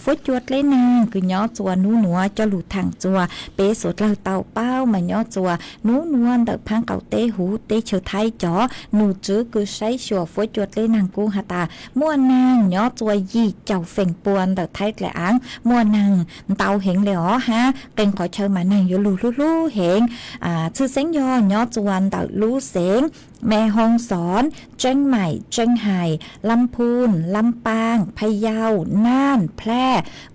ฟุตจวดเล่นนางคือย้อจัวหนูหนัวจะหลุดทางจัวเปสุดเราเต่าเป้ามาย้อจัวหนูนวลเต่าพังเก่าเตหูเตเชอไทยจอหนูจื้อคือใช้ชัวฟุตจวดเล่นนางกูหัตมัวนางย้อตัวยี่เจ้าเฟ่งปวนแต่ไทยแหลงมัวนางเตาเห็นเลยอ๋อฮะเป็นขอเชิญมานางอยู่ลู่เห็นชื่อเสียงย้อจวนแต่ลู่เสียงแม่ฮ่องสอนเชียงใหม่เชียงไฮ้ลำพูนลำปางพะเยาน่านแพร่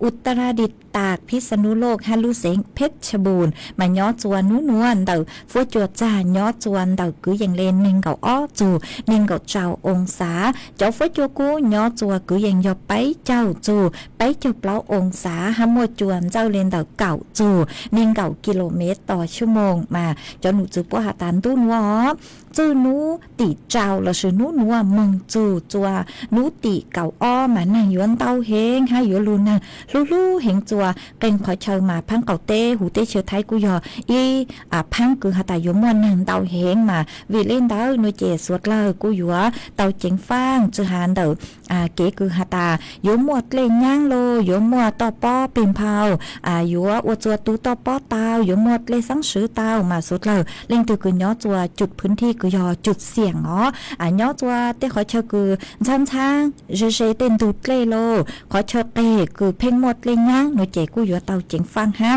อุตรดิตถ์ตากพิษณุโลกฮาลูเสงเพชรบูรณ์มาย้อจวนนวลเต่าฟัวจวดจ่าย้อจวนเต่าคืออย่างเลนนิ่งเก่าอ้อจูนิ่งเก่าเจ้าองศาเจ้าฟัวจวกูย้อจัวคืออย่างยอไปเจ้าจูไปเจ้าเปล่าองศาห้ามวจวนเจ้าเลนเต่าเก่าจูนิ่งเก่ากิโลเมตรต่อชั่วโมงมาเจ้าหนูจูปัวหาตันตู้นัวจื้อนูตีเจ้าละชื่อนูนัวมึงจูจัวนูตีเก่าอ้อมานางยวนเต้าเฮงให้ยวนลูนางลู่เฮงจัวเก่งขอเชิญมาพังเก่าเต้หูเต้เชื้อไทยกูยอพังคือหาตายมวนนางเต้าเฮงมาวิเล่นเต้าหน่วยเจสวดเลยกูยัวเต้าเจ๋งฟางจื้อหานเต้าเก๋คือหาตายมวดเล่นย่างโลยมวดต่อป้อปิ่มเผายัวอวดจัวตูต่อป้อเต้ายมวดเล่สังสือเต้ามาสุดเลยเล่นตือคือย้อจัวจุดพื้นที่คือ คือยอจุดเสี่ยงเนาะย่อตัวเต้ขอเชอคือช้างเจเจเต้นดูเกลโลขอเชอเต้คือเพ่งหมดเลยนะหนูเจกูอยู่เตาเจ๋งฟังฮะ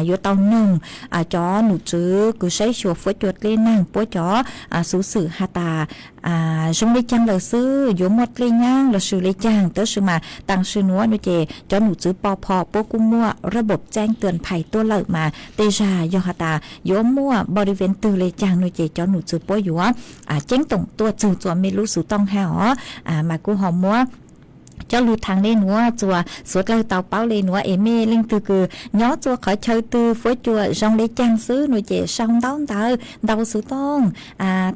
อยู่เตาหนึ่งจอหนูจื้อคือใช้ชัวฟัวจดเล่นนั่งปัวจอสูสื่อฮาตาจงเลยจังเลยซื้ออยู่หมดเลยนะเราซื้อเลยจังเตอซื้อมาตั้งซื้อนัวหนูเจจอหนูจื้อปอพอปัวกุ้งมั่วระบบแจ้งเตือนภัยตัวเลิกมาเตจายอฮาตาโยมั่วบริเวณตือเลยจังหนูเจจอหนูจื้อปัวอยู่เจ้งตรงตัวจื้อตัวไม่รู้สูต้องหามากูหอมมัวเจ้าลูทางเล่นัวจัวสวดเลยเตาเป้าเลยนัวเอเม่เล่งตือคือย้อจัวขอเชยตือฟัวจัวจงเลยจังซื้อหนูเจช่องเต้าเตาสูต้อง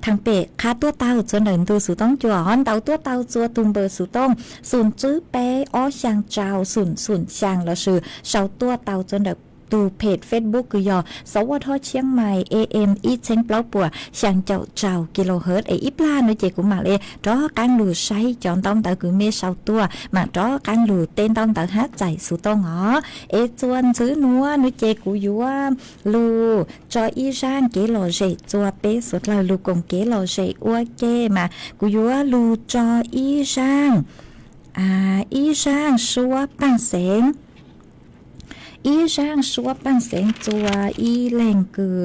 ทางเปะคาตัวเตาจนเดินตัวสูต้องจัวฮอนเตาตัวเตาจัวตุมเบอร์สูต้องศูนย์จื้อเปอ้อช่างเจ้าศูนย์ช่างละชื่อเสาตัวเตาจนเดินดูเพจ Facebook คือยอสวทเชียงใหม่ AM อีเชงเปล่าปัวช่างเจ้ากิโลเฮิรตซ์อีปลาหนูเจกุมาเลยรอการหลูใช้จอนต้องเตาคือเมเสาตัวมารอการหลูเต้นต้องเตาฮัดใจสุต้องจวนซื้อนัวหนูเจกูอยู่ว่าลูจออีร่างเกโลเจจัวเป๊สุดเลยลูกงเกโลเจอัวเกมากูอยู่ว่าลูจออีร่างชัวปังเสงอีร่างชัวปังเสงจัวอีแรงคือ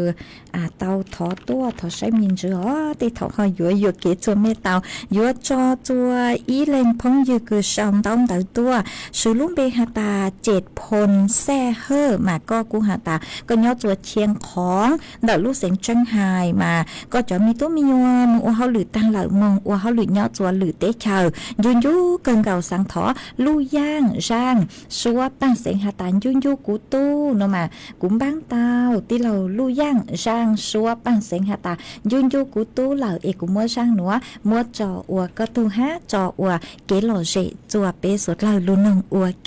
เตาถอตัวถอใช้มินจือตีถอหอยเกจัวเมเตายัวจอจัวอีแรงพงยืคือชองต้องเตาตัวสือลุ่มเบหาตา7พลแซ่เฮอมาก็กูหาตาก็ย่อจัวเชียงของเดาลูกเสียงจังไฮมาก็จะมีตัวมียัวมึงว่าเขาหรือตั้งหลักมึงว่าเขาหรือย่อจัวหรือเตเชอยุ่เกินเก่าสังถอลู่ย่างร่างชัวปังเสียงหาตายุ่กูตู้เนาะมากุ้มบ้างเตาที่เราลู่ย่างร่างชัวปังเสียงหาตายุ่กูตู้เหล่าเอกุมัวร่างหนัวมัวจออัวก็ตู้ฮะจออัวเกลโลเจจัวเปสุดเหล่าลุนงอัวเก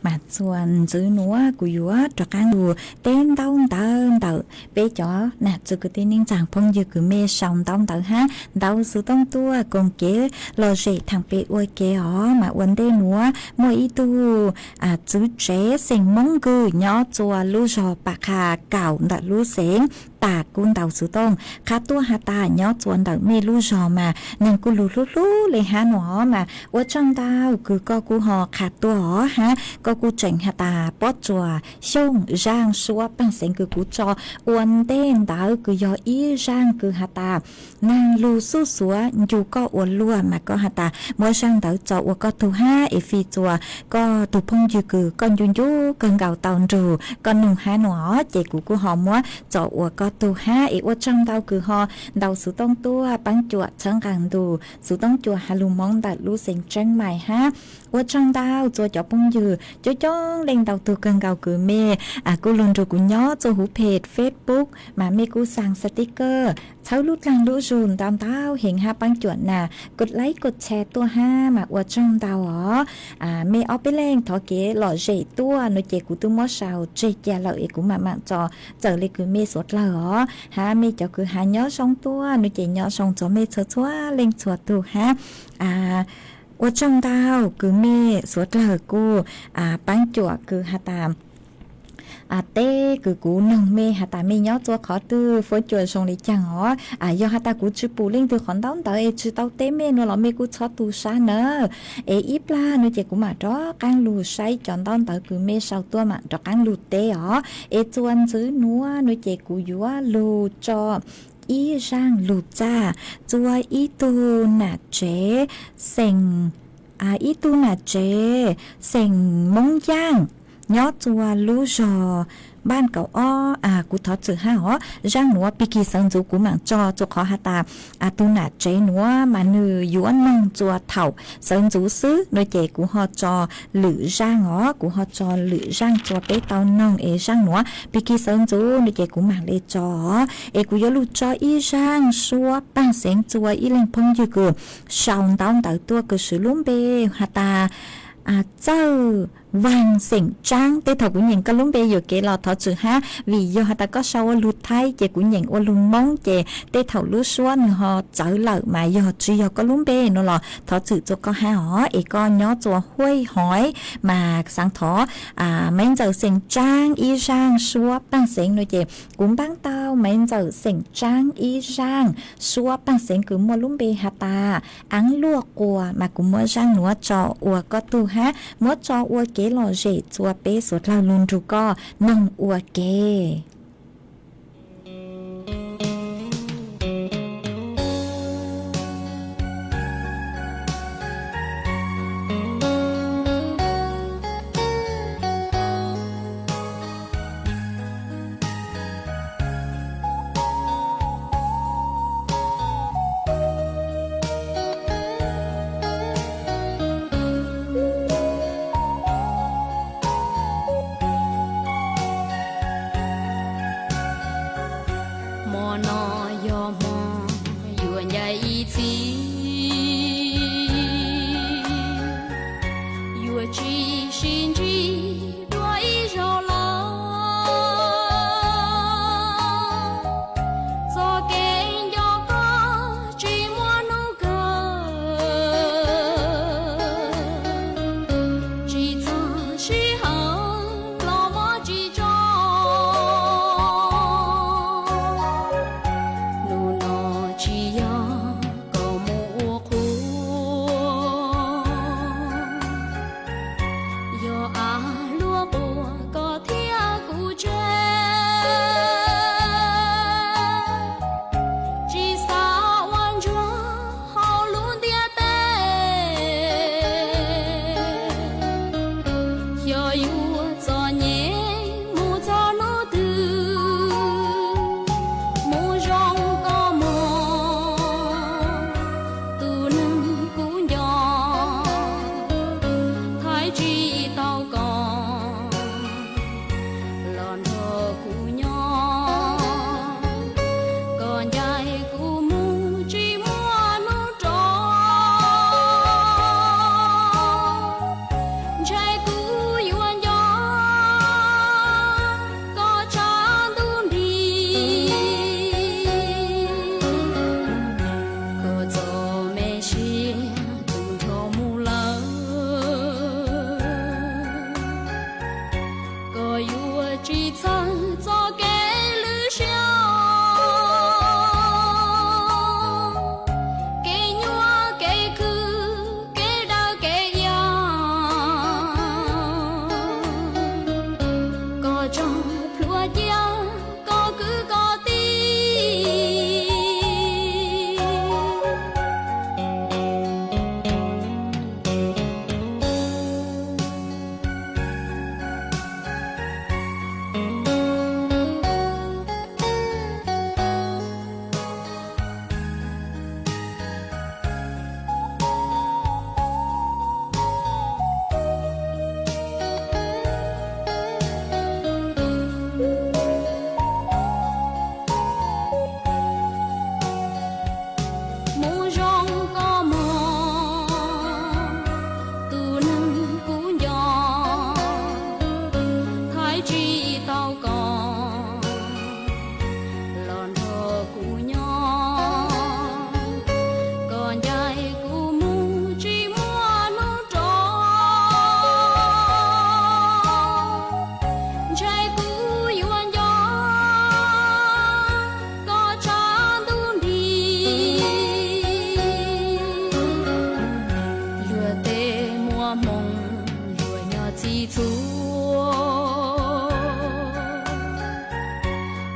mà chuan chữ núa của yếu cho càng đủ tên đông tờ bé chó nè chữ cái tên ninh chẳng phong như cứ mê sòng đông tờ ha đâu sự tông tua cùng kế lo dễ thằng bé uôi kế ó mà uốn đê núa mỗi ý tu chữ chế sinh mong cư nhỏ chùa lu rò bạc hà cào đã lu xén tà cún đầu sự tông khá tua hà ta nhỏ chuan đỡ mê lu rò mà nên cú lu lấy há nó mà uốn trong tao cứ co cú họ khá tua ó ha co cú chỉnh hà ta bót chùa xông giang xua bằng xén cứ cú cho uốn tên đỡ cứ do ý giang cứ hà ta nàng lu su xúa dù có uốn lua mà có hà ta mỗi giang đỡ cho uốn có tu ha e phi chùa có tu phong dư cứ con yun yu con gạo tàu rù con nung há nó chạy của họ múa cho uốn có tu ha e uốn trong tao cứ họ đầu sự tông tua bắn chuột chẳng càng đủ sự tông chuột hà lu mong đặt lu sinh tranh mày ha uốn trong tao cho phong dư cho lên đầu tu con gạo cứ mê cô luôn rồi cũng nhớ cho hú page Facebook mà mê cô sang sticker cháu lút lăng lũ rùn tao hiện ha băng chuột nèกดไลค์กดแชร์ตัวห้ามาอวดช่องดาวอ๋อเมเอาไปเล่งถอเก๋หล่อเจตัวหนูเจกูตุ้มอสาวเจแกเราเอกูมาจอเจอเลยคือเมสดเราอ๋อฮะเมเจ้าคือหาย่อช่องตัวหนูเจย่อช่องจอเมเชัวเล่งชัวตัวฮะอวดช่องดาวคือเมสดเรากูปังจั่วคือฮาตามtê cứ cú nâng mê hà ta mê nhó cho khó tư phối chuẩn xong đi chẳng ó do hà ta cú chữ bù linh từ khón đón tới chữ tao tê mê nó là mê cú cho tu sa nữa ít la nó chỉ cú mà đó càng lù say chọn đón tới cứ mê sau tua mà đó càng lù tê ó chuan chữ núa nó chỉ cú dúa lù cho ý sang lù cha chua ý tu nà chế sành ý tu nà chế sành mông giang nhớ chùa lú rò ban cậu o cú thọ chữ ha ó giang núa piki sang chú cú mạng cho khó hà ta tu nà chế núa mà nư yuan nông chùa thảo sang chú xứ nơi chế cú họ cho lử giang ó cú họ cho lử giang chùa bé tao nông giang núa piki sang chú nơi chế cú mạng lê cho cú yo lu cho y giang xua ban sáng chùa y lên phong dư cử sòng tao tao tua cử sử lúm bê hà ta châu vàng xỉn trang tê thầu của nhìn có lúng bê giờ kể lò thọ chữ ha vì do họ ta có sau lụt thay chè của nhìn ô lùng mong chè tê thầu lú xua nữa họ trở lại mà do chỉ do có lúng bê nó lò thọ chữ cho có ha họ con nhó cho huây hỏi mà sáng thọ mấy giờ xỉn trang y sang xua bằng xỉn nữa chè cũng bán tao mấy giờ xỉn trang y sang xua bằng xỉn cứ mua lúng bê ha ta ăn lua cua mà cũng mua sang nữa cho ua có tu ha mua cho ua kế lò dễ chua bé sốt lao luôn ru co nông ua kê nụ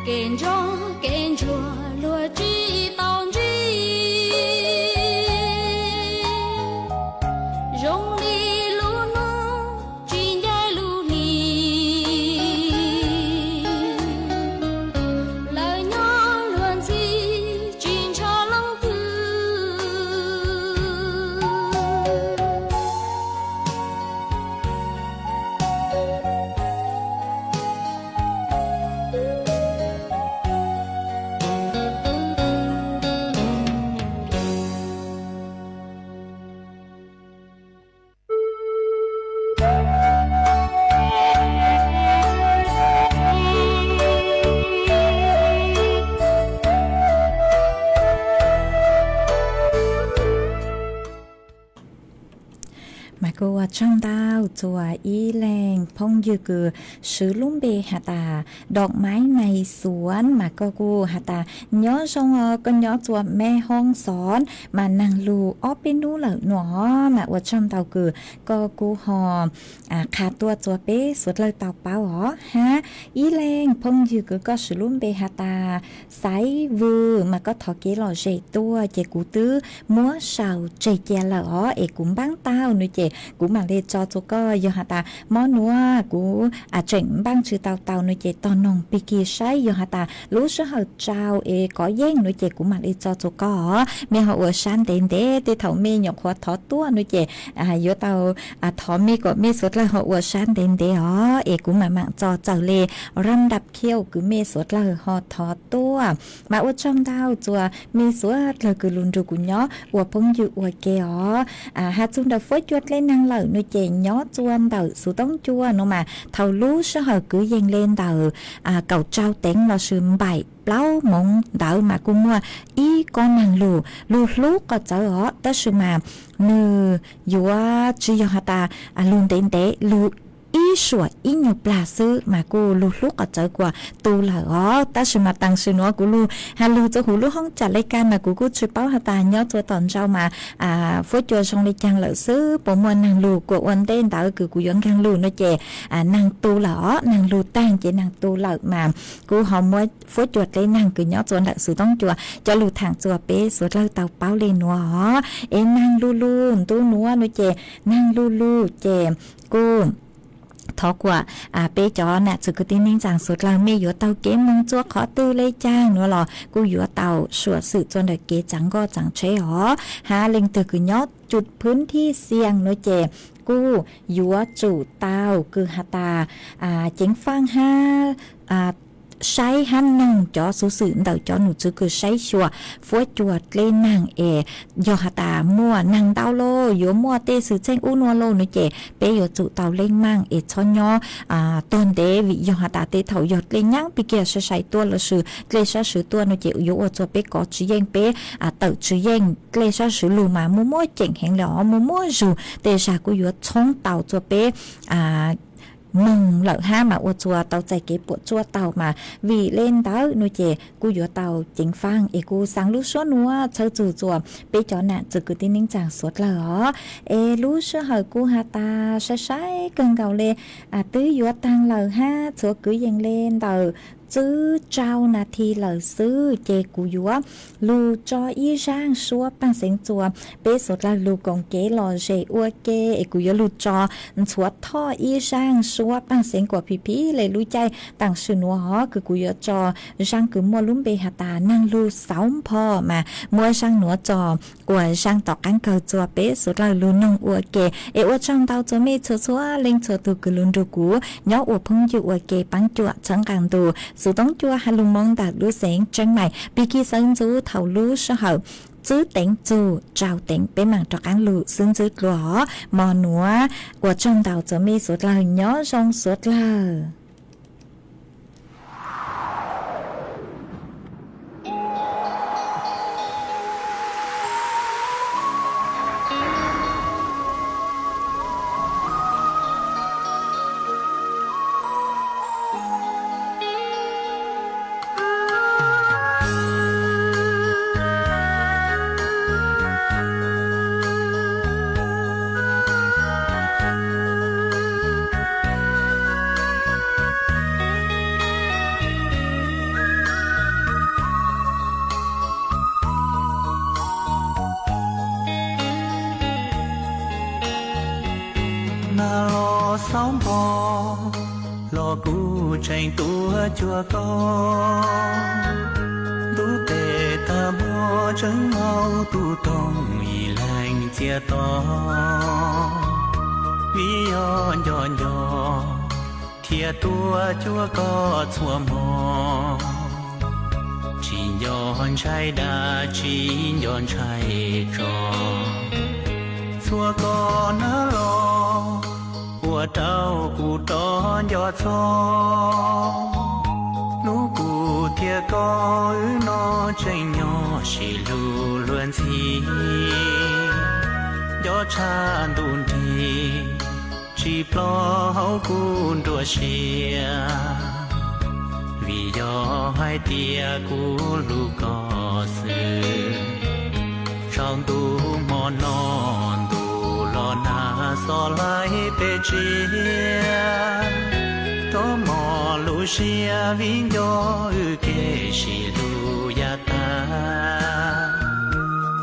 跟着落地当地，用力路怒，今夜路里，来娘乱子，今朝冷子。mà cô trong đào chùa ý lèng phong như cử sứ lung bề hạ tà đọtไม้ในสวนmà cô hạ tà nhớ xong con nhớ chùa mẹ hong xón mà nàng lù ó bên nú lợ nhỏ mà ở trong tàu cử cô hò khá tua chùa bế suốt lời tàu báo hó ha ý lèng phong như cử có sứ lung bề hạ tà sái vư mà có thọ kế lò dậy tua chế cú tứ múa sào chạy chè lỡ ế cũng bán tao nữa chế cú mà lên cho chú có giờ hả ta món núa cú chỉnh băng chữ tàu nơi chế to nồng bị kia say giờ hả ta lú số hậu trao có giang nơi chế cú mà lên cho chú có mẹ họ ở san đến để thầu mẹ nhọc hoa thọ tua nơi chế giờ tàu thọ mẹ có mẹ sốt là họ ở san đến để ó cú mà mạng cho chào lê răm đập khiêu cứ mẹ sốt là họ thọ tua mà ở trong tàu chùa mẹ sốt là cứ luôn rồi cú nhó ở phong dự ở kia ó hạt chung đập phơi chuột lên năng lợi nuôi chè nhó chuan tàu số tống chua nó mà thầu lú số hờ cứ dâng lên tàu cầu trao tiếng là sườn bảy plau mộng tàu mà cũng mua ý con nàng lù lú có chở ó tới sự mà nư dùa chỉ cho ta luôn đến để lù ý sủa ý nhiều plà sư mà cô lù lúc ở chợ của tu là ó ta sự mà tăng sự nó của lù hà lù cho hủ lú không trả lấy can mà cô chụp báo hà ta nhớ cho tuần sau mà phối cho xong lấy trang lợi sư bộ môn nàng lù của ôn tên tạo cử của dân can lù nó chè nàng tu là ó nàng lù tăng chỉ nàng tu lợi mà cô họ mới phối chuột lấy nàng cứ nhớ cho lợi sự tông chùa cho lù thẳng chùa bé số lợi tàu báo lên nó ó nàng lù tu nó chè nàng lù chè cô thọ quả bé chó nè sự cứ tin ninh rằng suốt là mê yếu tàu kế mong chúa khó tư lấy trang nữa lò cô yếu tàu sửa sự cho đời kế chẳng go chẳng chế hó hà linh từ cứ nhótจุดพื้นที่เสี่ยงเนาะเจกู้ยัวจู่เตาคือหาตาเจ๋งฟังห้าใช้หันนังจอสูสื่อเดาจอหนูจื้อคือใช้ชัวฟัวจวดเล่นนางยอหาตามัวนางเตาโลโยมัวเตสือเจ้งอุนัวโลหนูเจเปยจู่เตาเล่งมั่งช้อนยอต้นเดวิยอหาตาเตเถาหยดเล่นยังปีเกียใช้ตัวละสือเกลชาสือตัวหนูเจโยอจัวเปกอจื้อเย่งเปเตาจื้อเย่งเกลชาสือลูมามัวเจ๋งแหงหล่อมัวจู่เตชากูยัวช่องเตาจัวเปมึงเหล่าห้ามาอวดจัวเตาใจเก็บปวดจัวเตามาวีเล่นเตาหนูเจกูยัวเตาจิงฟังกูสังลูกชัวนัวเชอจู่จัวไปจอน่ะจะกูตีนิ่งจางสวดเหรอลูกชัวเหอกูหาตาใช้เกินเก่าเลยตื้อยัวตังเหล่าห้าจัวกูยังเล่นเตาchứ trao na thi lời sư chê cú dúa lù cho y rang xua bằng sinh chùa bế sốt là lù còn kế lò dễ ua kê cú dúa lù cho xua tho y rang xua bằng sinh của phí phí lệ lù chay tặng sự nua hó cứ cú dúa cho rang cứ mua lúm bê hà tà năng lù sáu pho mà mua rang nua cho của rang tỏ cánh cầu chùa bế sốt là lù nông ua kê ua trong tàu cho mê chua chua lên chua từ cứ lùn rù cú nhó ua phong chua ua kê bắn chua chẳng càng tù sự tống chua hà lùng mong đạt đứa sáng trăng mày bị kia sân chú thầu lú sơ hậu chứ tỉnh chú trao tỉnh bé mảng trọc ăn lụ xương chứ lỏ mò núa của trong tàu cho mê suốt lời nhó trong suốt lời tranh tua chùa con tu tề ta mò trắng mau tu tông y lành chia to vì yon yon yon thia tua chùa có chùa mò chỉ yon trai đa chỉ yon trai trò chùa có nó lo của tao cụ to giọt gió nụ cụ thia có nó tranh nhỏ chỉ lù luôn gì gió chan đun thì chỉ lo hậu cùn đùa xìa vì gió hai tia cụ lù có sự trong tu mòn non lo na so lai pe chia to mo lu xia vin yo ke shi lu ya ta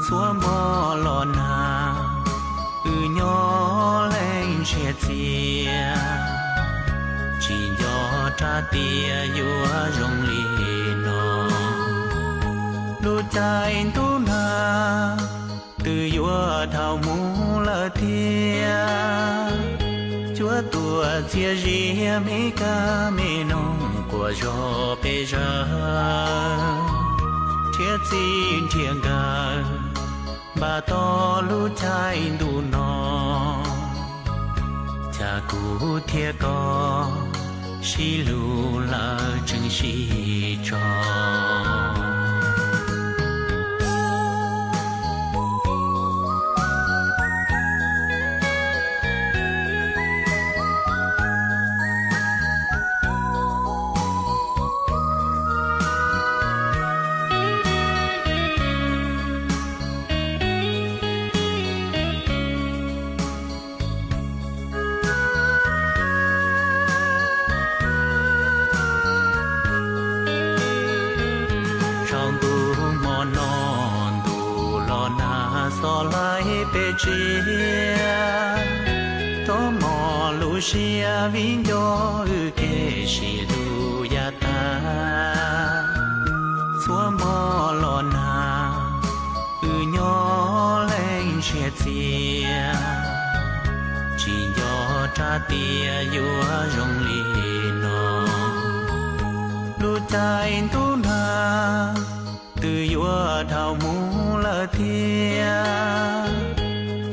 xua mo lo na nho lên chia chia chỉ yo tra tia yo rong li no lu chai tu na từ vua thảo mũ là thia chúa tua chia ria mấy ca mê nông của gió bê ra thiết xin thiên gà bà to lũ trai đủ nó cha cũ thia có xí lù là chân xí cho chia to mò lu xia vin yo ke shi lu ya ta xua mò lo na nho lên chia chia chỉ yo tra tia yo rong li no lu chai tu na từ yo thảo mũ là thia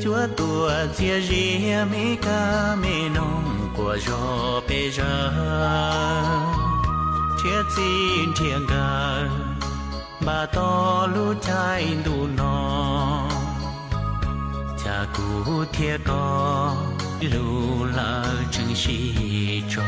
chúa tua chia ria mấy ca mê nông của gió bê ra thiết xin thiên gà bà to lũ trai đủ nó cha cũ thia có lũ là chân sĩ cho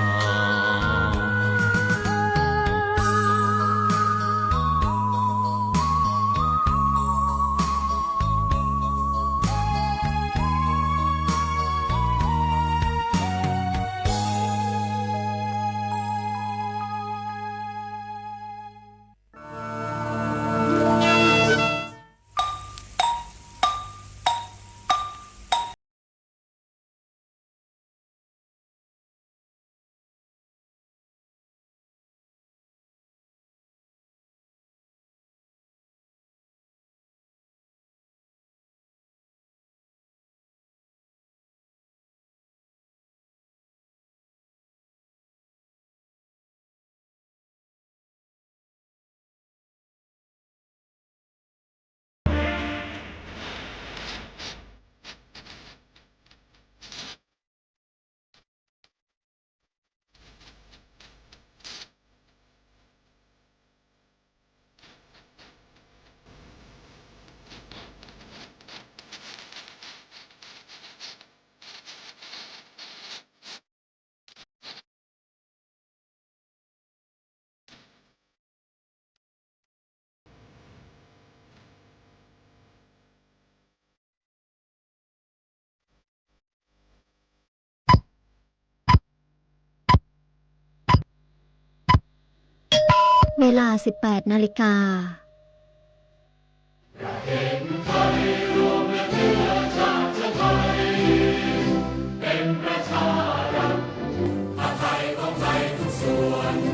เวลา 18 นาฬิกาเป็นประชารัฐไทยของไทยทุกส่วน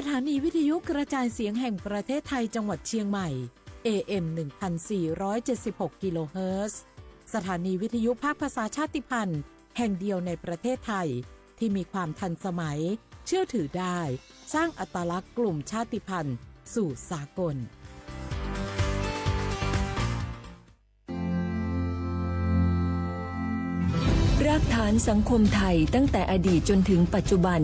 ถานีวิทยุกระจายเสียงแห่งประเทศไทยจังหวัดเชียงใหม่ AM 1476 กิโลเฮิรตซ์ สถานีวิทยุภาคภาษาชาติพันธุ์แห่งเดียวในประเทศไทยที่มีความทันสมัยเชื่อถือได้สร้างอัตลักษณ์กลุ่มชาติพันธุ์สู่สากลรากฐานสังคมไทยตั้งแต่อดีตจนถึงปัจจุบัน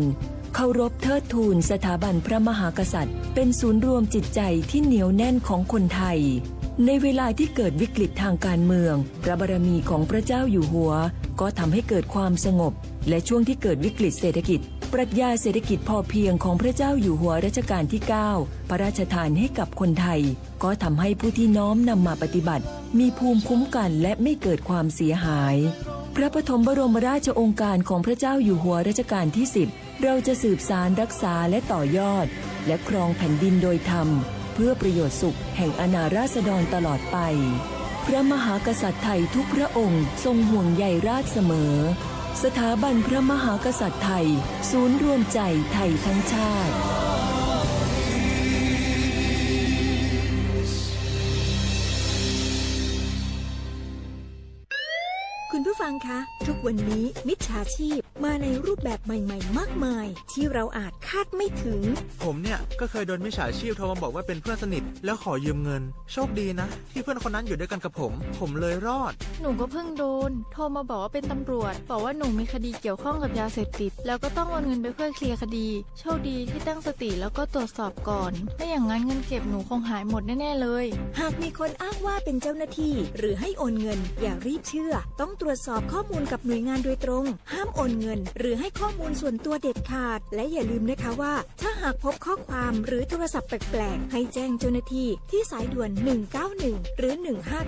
เคารพเทิดทูนสถาบันพระมหากษัตริย์เป็นศูนย์รวมจิตใจที่เหนียวแน่นของคนไทยในเวลาที่เกิดวิกฤตทางการเมืองพระบารมีของพระเจ้าอยู่หัวก็ทำให้เกิดความสงบและช่วงที่เกิดวิกฤตเศรษฐกิจปรัชญาเศรษฐกิจพอเพียงของพระเจ้าอยู่หัวรัชกาลที่ 9 พระราชทานให้กับคนไทยก็ทำให้ผู้ที่น้อมนำมาปฏิบัติมีภูมิคุ้มกันและไม่เกิดความเสียหายพระปฐมบรมราชโองการของพระเจ้าอยู่หัวรัชกาลที่ 10เราจะสืบสานรักษาและต่อยอดและครองแผ่นดินโดยธรรมเพื่อประโยชน์สุขแห่งอาณาราษฎรตลอดไปพระมหากษัตริย์ไทยทุกพระองค์ทรงห่วงใยราชเสมอสถาบันพระมหากษัตริย์ไทยศูนย์รวมใจไทยทั้งชาติคุณผู้ฟังคะทุกวันนี้มิจฉาชีพมาในรูปแบบใหม่ๆมากมายที่เราอาจคาดไม่ถึงผมเนี่ยก็เคยโดนมิจฉาชีพโทรมาบอกว่าเป็นเพื่อนสนิทแล้วขอยืมเงินโชคดีนะที่เพื่อนคนนั้นอยู่ด้วยกันกับผมเลยรอดหนูก็เพิ่งโดนโทรมาบอกว่าเป็นตำรวจบอกว่าหนูมีคดีเกี่ยวข้องกับยาเสพติดแล้วก็ต้องโอนเงินไปเพื่อเคลียร์คดีโชคดีที่ตั้งสติแล้วก็ตรวจสอบก่อนไม่อย่างนั้นเงินเก็บหนูคงหายหมดแน่ๆเลยหากมีคนอ้างว่าเป็นเจ้าหน้าที่หรือให้โอนเงินอย่ารีบเชื่อต้องตรวจสอบข้อมูลกับหน่วยงานโดยตรงห้ามโอนเงินหรือให้ข้อมูลส่วนตัวเด็ดขาดและอย่าลืมนะคะว่าถ้าหากพบข้อความหรือโทรศัพท์แปลกๆให้แจ้งเจ้าหน้าที่ที่สายด่วน191หรือ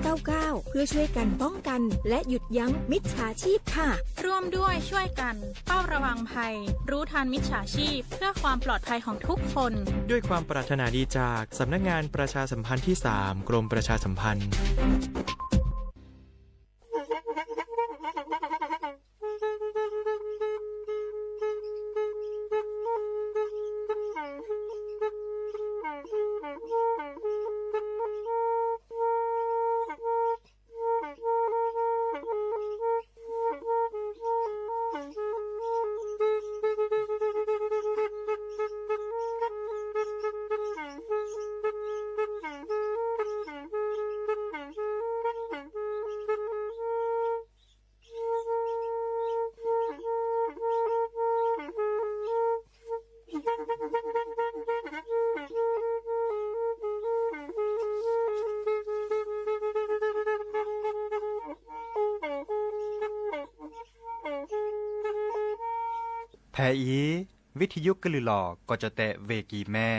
1599เพื่อช่วยกันป้องกันและหยุดยั้งมิจฉาชีพค่ะร่วมด้วยช่วยกันเฝ้าระวังภัยรู้ทันมิจฉาชีพเพื่อความปลอดภัยของทุกคนด้วยความปรารถนาดีจากสำนักงานประชาสัมพันธ์ที่ 3 กรมประชาสัมพันธ์แพอีวิทยุกลือหลอกก็จะแตะเวกีแม่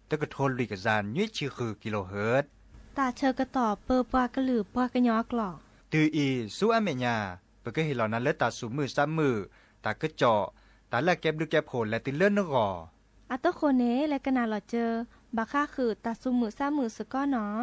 ตะกะโทนลิกจานยุ้ยชื่อคือกิโลเฮิรตซ์ตาเชอกระต่อเปอปากระหลือปากระยอกหลอกตืออีสู้อเมญาเปก็เห็นเหล่านั้นเลือตาสูมือซ้ำมือตากระเจาะตาแลกแก็บดูแก็บโผลและติเลื่อนนกออัตโคเนและกนาหลอเจอบาค่าคือตาสูมือซ้ำมือสก้อเนาะ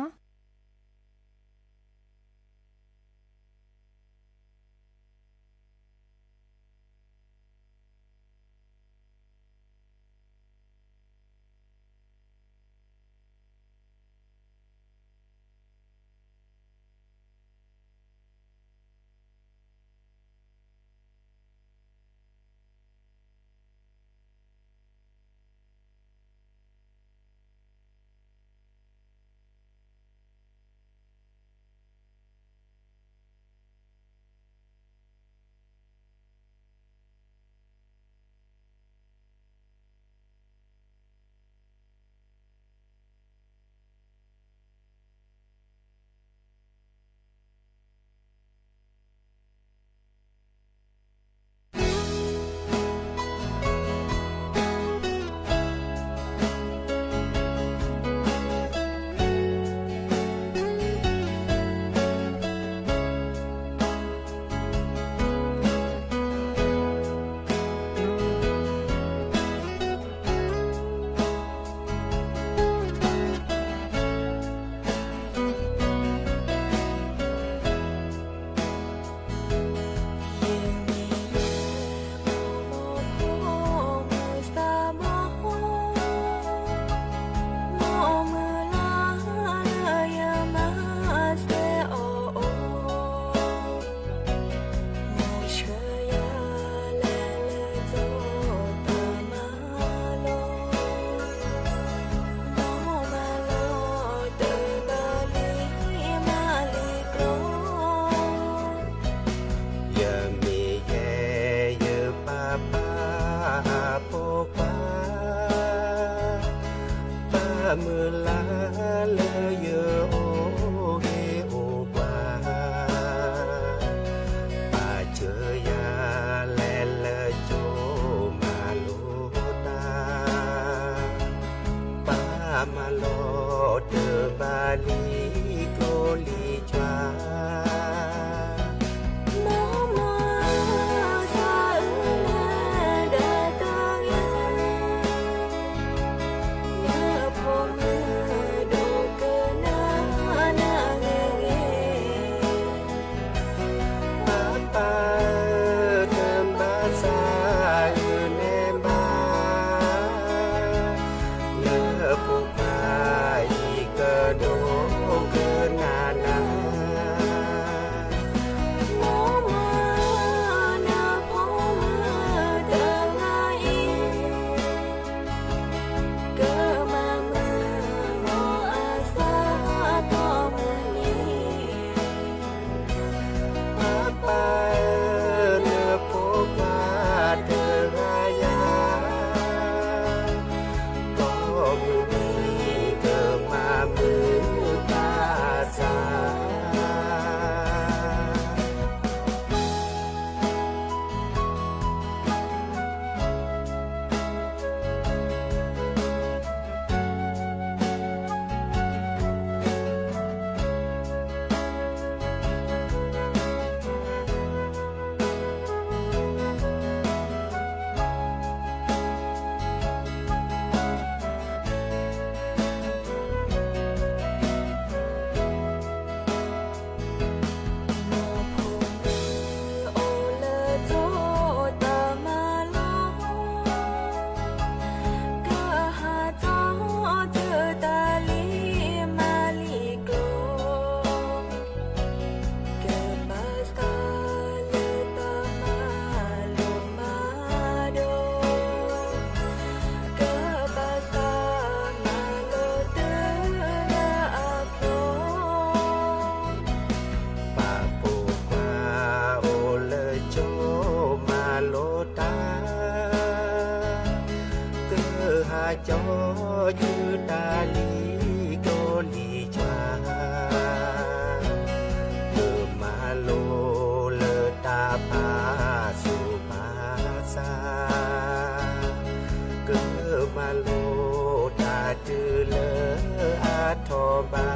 พาสุภาษาเกิดมาโลดาจือเลออาทอบา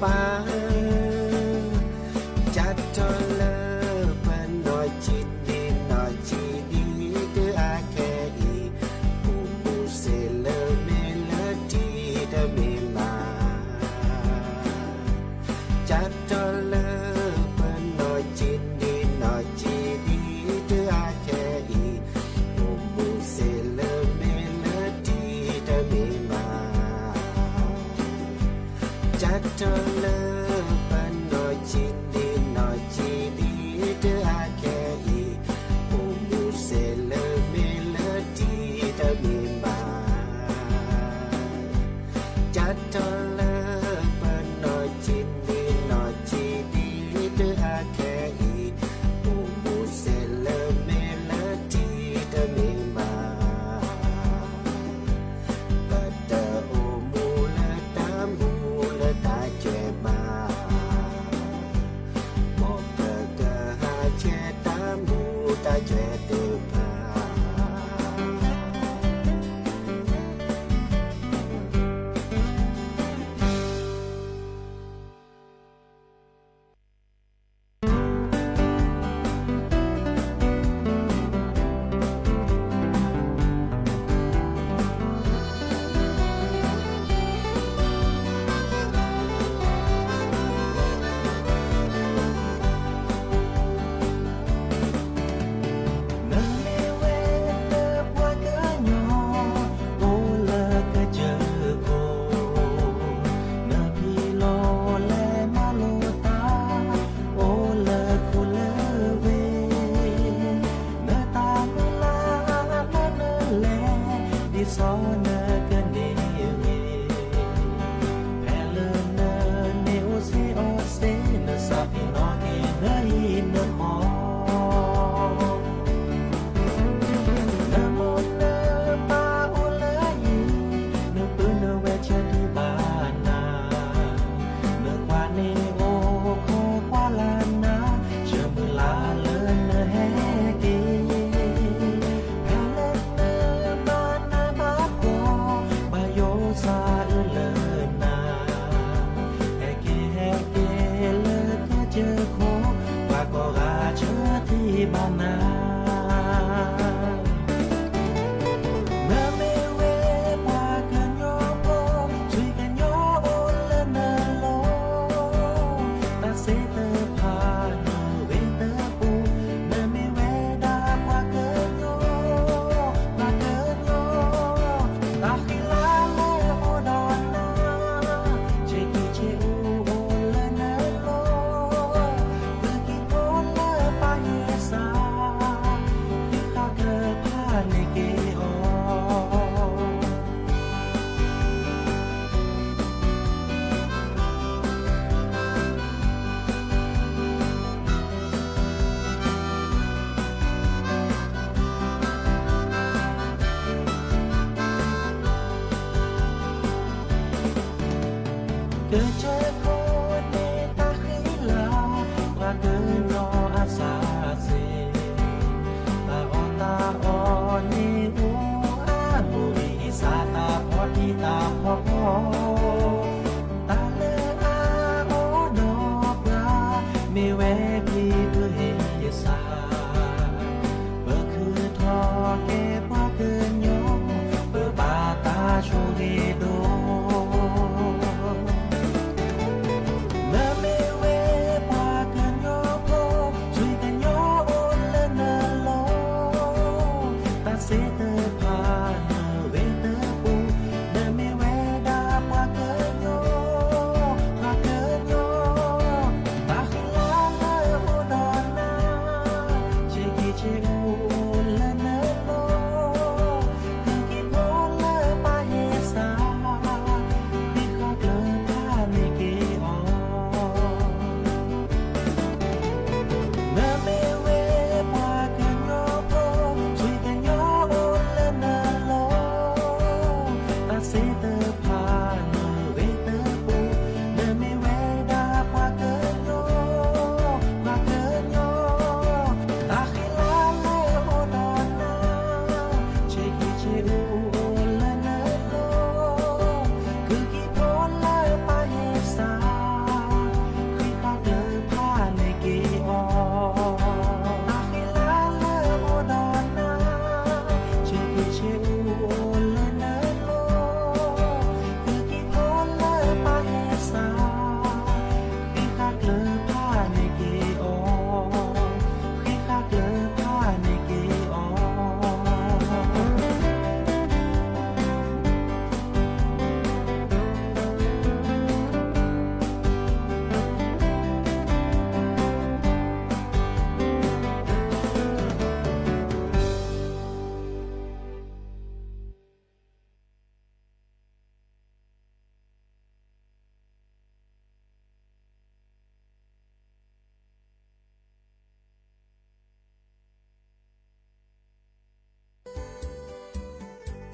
ปาจัดทอเลอปันน้อยจิตดีน้อยจีดีเดืออาแค่อีปูมูเซเลเมลดีเดเมมาจัดทอเลอปันน้อยจิตดีน้อยจีดีเดืออาแค่อีปูมูเซเลเมลดีเดเมมาจัดทอเลอปันน้อยจิตดีน้อยจีดีเดืออาแค่อีปูมูเซเลเมลดีเดเมมาจัดทอเลอปันน้อยจิตดีน้อยจีดีเดืออาแค่อีปูมูเซเลเมลดีเดเมมาบัดเดอโอมูละตามูละตาเจมาบอกเกะกะหาเจตามูตาเจเตพา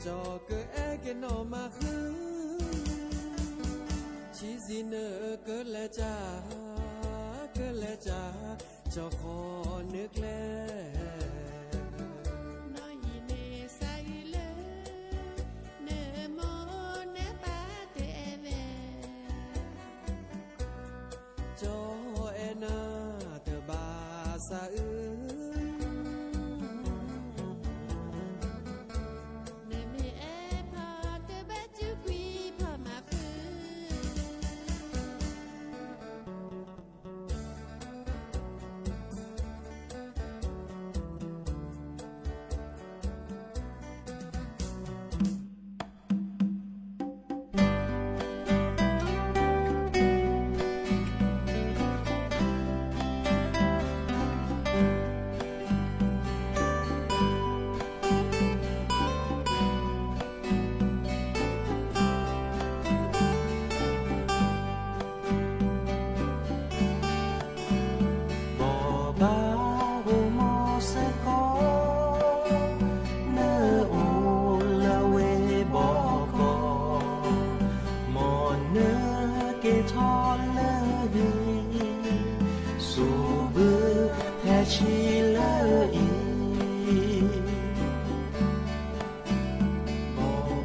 จอเกอแอเกนอมาคือชีซีเนอเกิดและจ้าเกิดและจ้าจอขอนึกแลน้อยเนใส่เลเนมอเนปาเตเวจอแอนาเตบาสะอื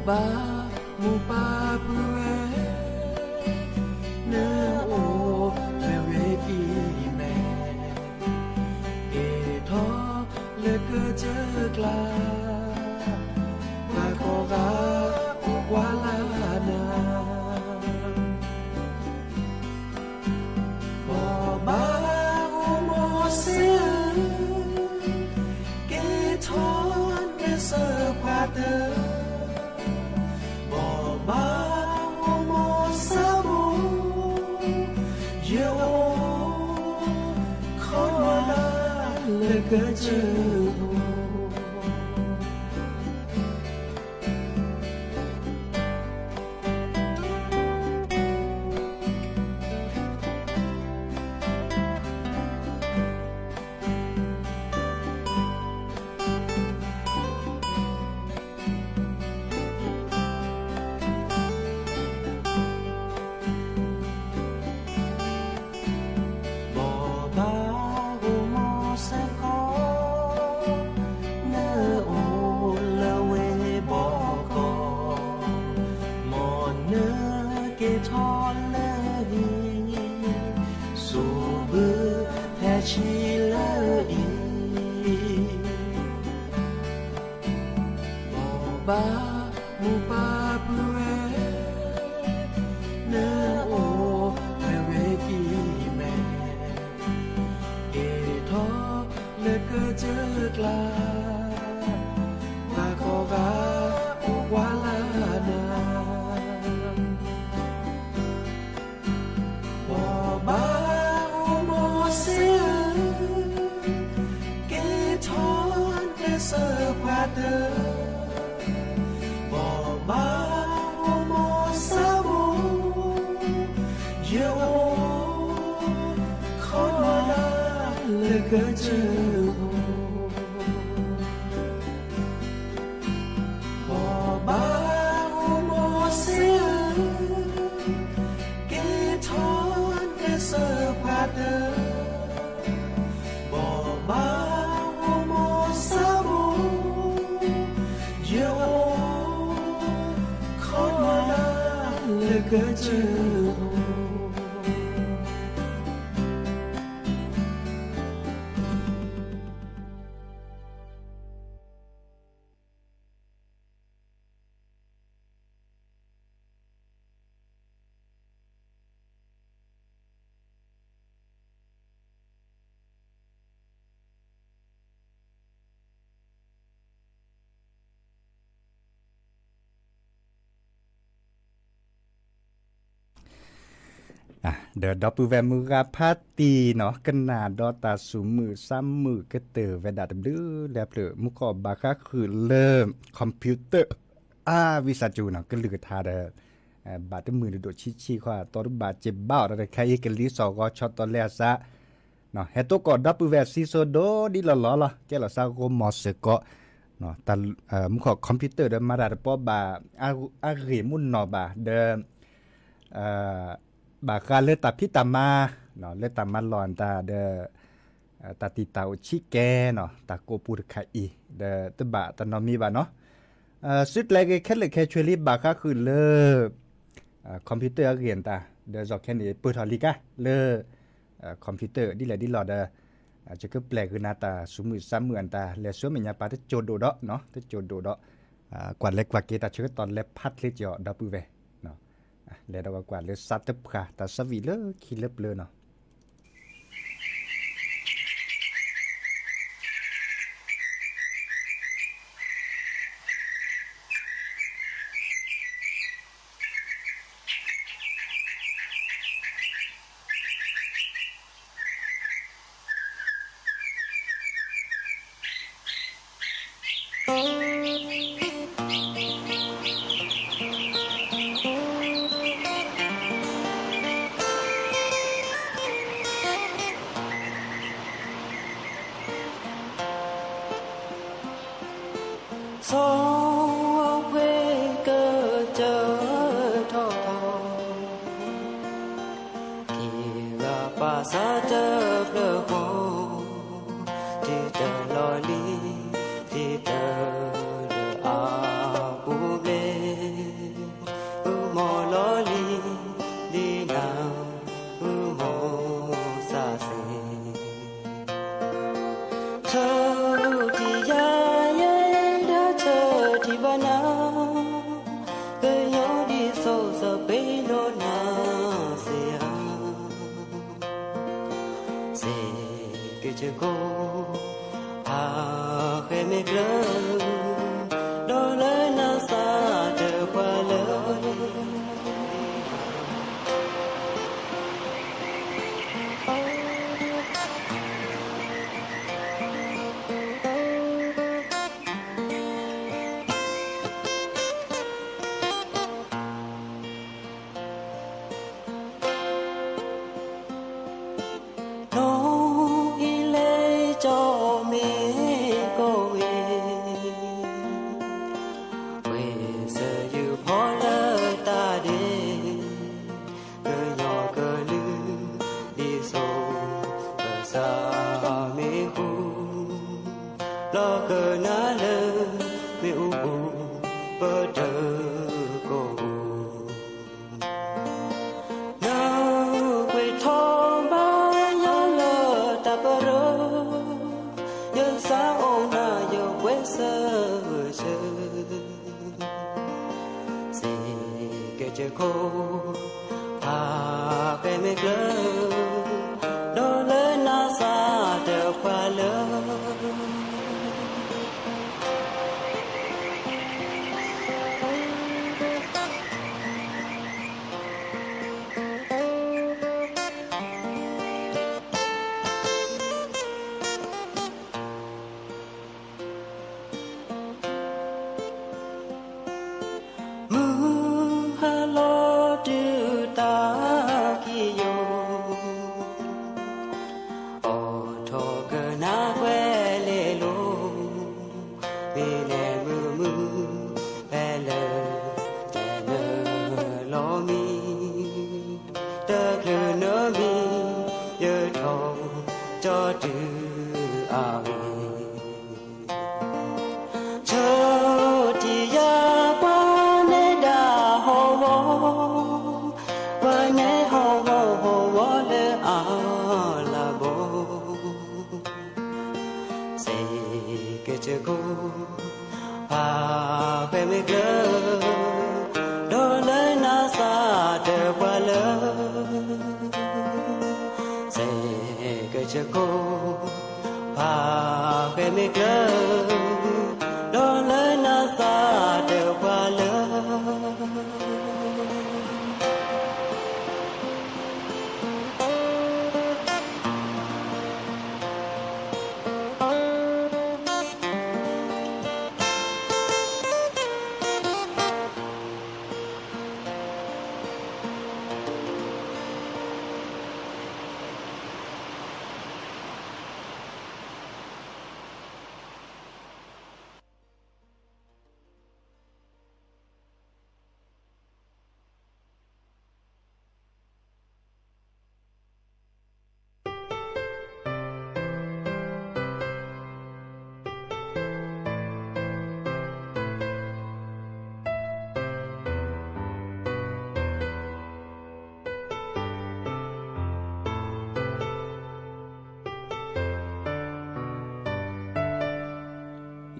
บามูปาปูเอเนโอเลเวกีแมเอทอเลเกเจอกลาปาโกกาวาลานาบอบาโอโมเซเกทอนเนเซพาเตba mo sa mo yo khona le ke chu ba mu pa pu e na o le we ki me e tho le ke je kla ta ko ga wa la na ba o mo se ke tho le se pa de ba o mo sa mo yo khona le ke chu ba o mo se ke thon ne sa pa de ba o mo sa mo yo le ke chuเดอดอปูแวมือกาพาตีเนาะกันนาดอตาสูมือซ้ำมือก็เตอเวดาดื้อแล้วเปลือมุกอบาคาคือเริ่มคอมพิวเตอร์วิสาจูเนาะก็ลือทาเดบาดมือโดดชี้ๆว่าตอนบาดเจ็บบ้าอะไรใครกันลิสอก็ช็อตตอนแรกซะเนาะเฮตัวก็ดอปูแวซีโซโดดิละล้อแกละซาโกมอสก็ เนาะแต่มุขคอมพิวเตอร์เดมาดาปอบาอาเรมุนเนาะบาเดบาการเลือตาพิตามาเนาะเลือตามาหลอนตาเดตาติตาอุชิแกเนาะตาโกปูรคาอีเดตบะตานอมีบาเนาะสุดแรกแค่เลยแค่ช่วยรีบบาก็คือเลิกคอมพิวเตอร์เรียนตาเดจอกแค่นี้เปิดทอลิกะเลิกคอมพิวเตอร์ดิแลดิหลอดจะก็แปลคือหน้าตาสมือซ้ำเหมือนตาและส่วนมันยาปาที่โจโดดเนาะที่โจโดดกว่าเล็กกว่าเกตาเชื่อตอนเล็บพัดเลยจ่อดับเวเนาะแล้วเรากว่าเลยซัดตึบค่ะแต่สวีเลอคิดเล็บเลยเนาะ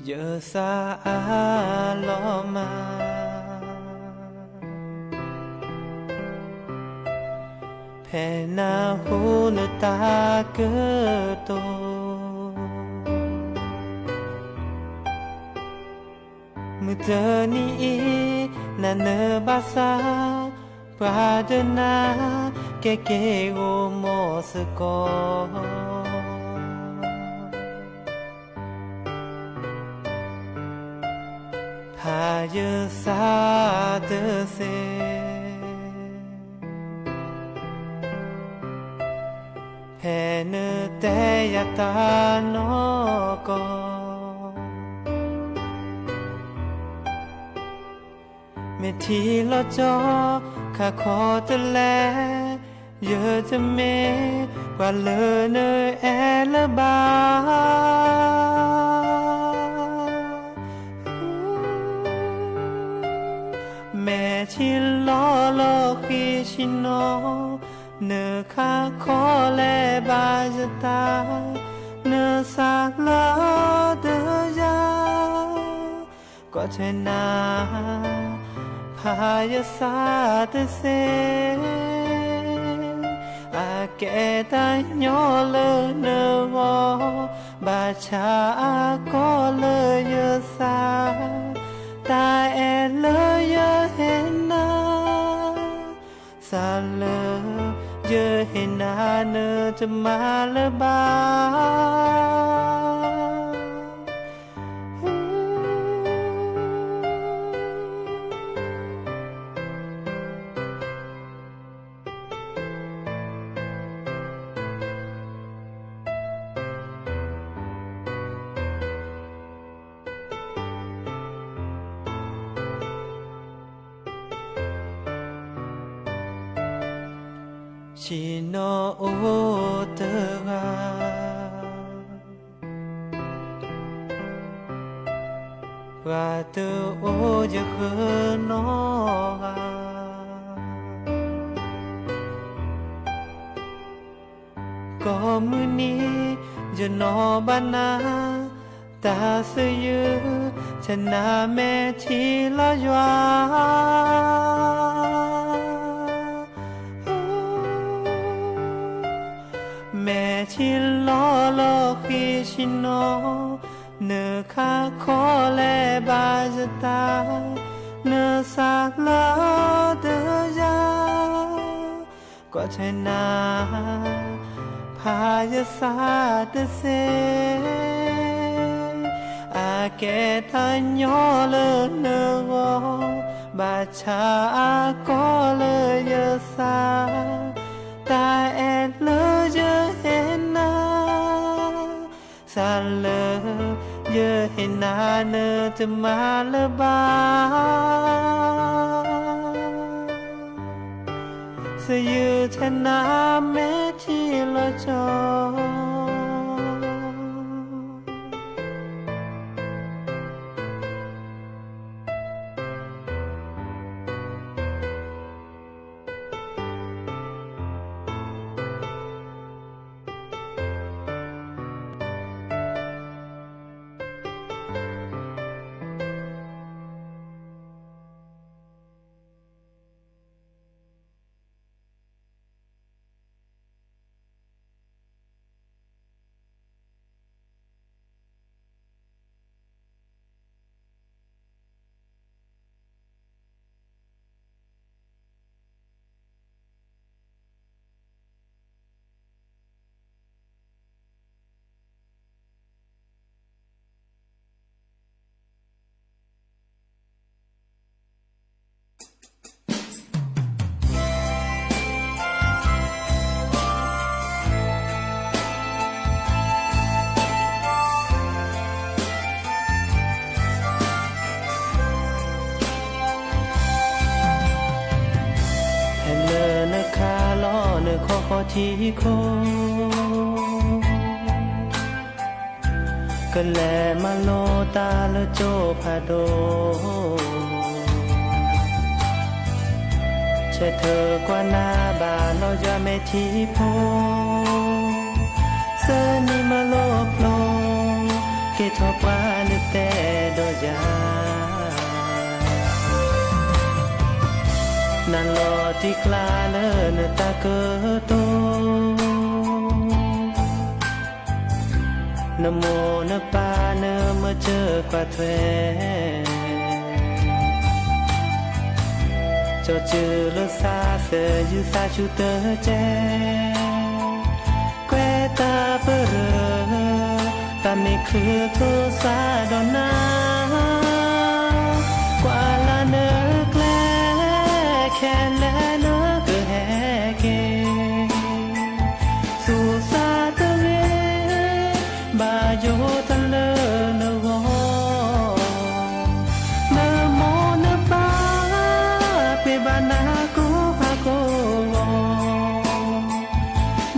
giờ xa lo mà phè na hu nơ ta cơ tô mưa tơ ni na nơ ba sa ba de na ke go mo se ko pa ye sa de se phè nơ te ya ta no ko mẹ thì lo cho khá khó tự lẽ giờ cho mẹ và lỡ nơi e lỡ ba mẹ chỉ lo khi chỉ nó nỡ khá khó lẽ ba giờ ta nỡ xa lỡ đỡ ra có thể nào Hãy xa tư xe à kẻ ta nhỏ lơ nơ vô bà cha có lơ nhớ xa ta e lơ nhớ hên na xa lơ nhớ hên na nơ cho mà lơ ba chỉ nó ô tơ ga và tơ ô giờ khờ nó ga có mưa ní giờ nó ban na ta sẽ yêu chân na mẹ chỉ lo doa mẹ chỉ lo khi chỉ nó nỡ khá khó lẽ ba giờ ta nỡ xa lỡ đỡ ra có thể nào phá giờ xa đỡ xe à kẻ ta nhỏ lỡ nỡ vô bà cha có lỡ giờ xa ta e lỡ giờ hên na xa lỡ giờ hên na nơ từ mà lỡ ba sẽ yêu thế na mẹ chỉ lo choที่โคก็แลมาโลตาลโจพาโดใช่เธอกว่าหน้าบาเราจะไม่ที่โพเสนิมาโลโปรเก ทอปาลแต่ดอยานันโลที่คลาเลนตาเกโตนโมนปาเนมาเจอกว่าเทจอจือลซาเสยูซาชูเตเจแกวตาเปรตาไม่คือโทซาดอนา กว่าละเนแกลแค่แลเนก็แฮเกสู่ซาตะเวบาโยตะเลนวอเนโมเนปาเปบานาโกฮาโก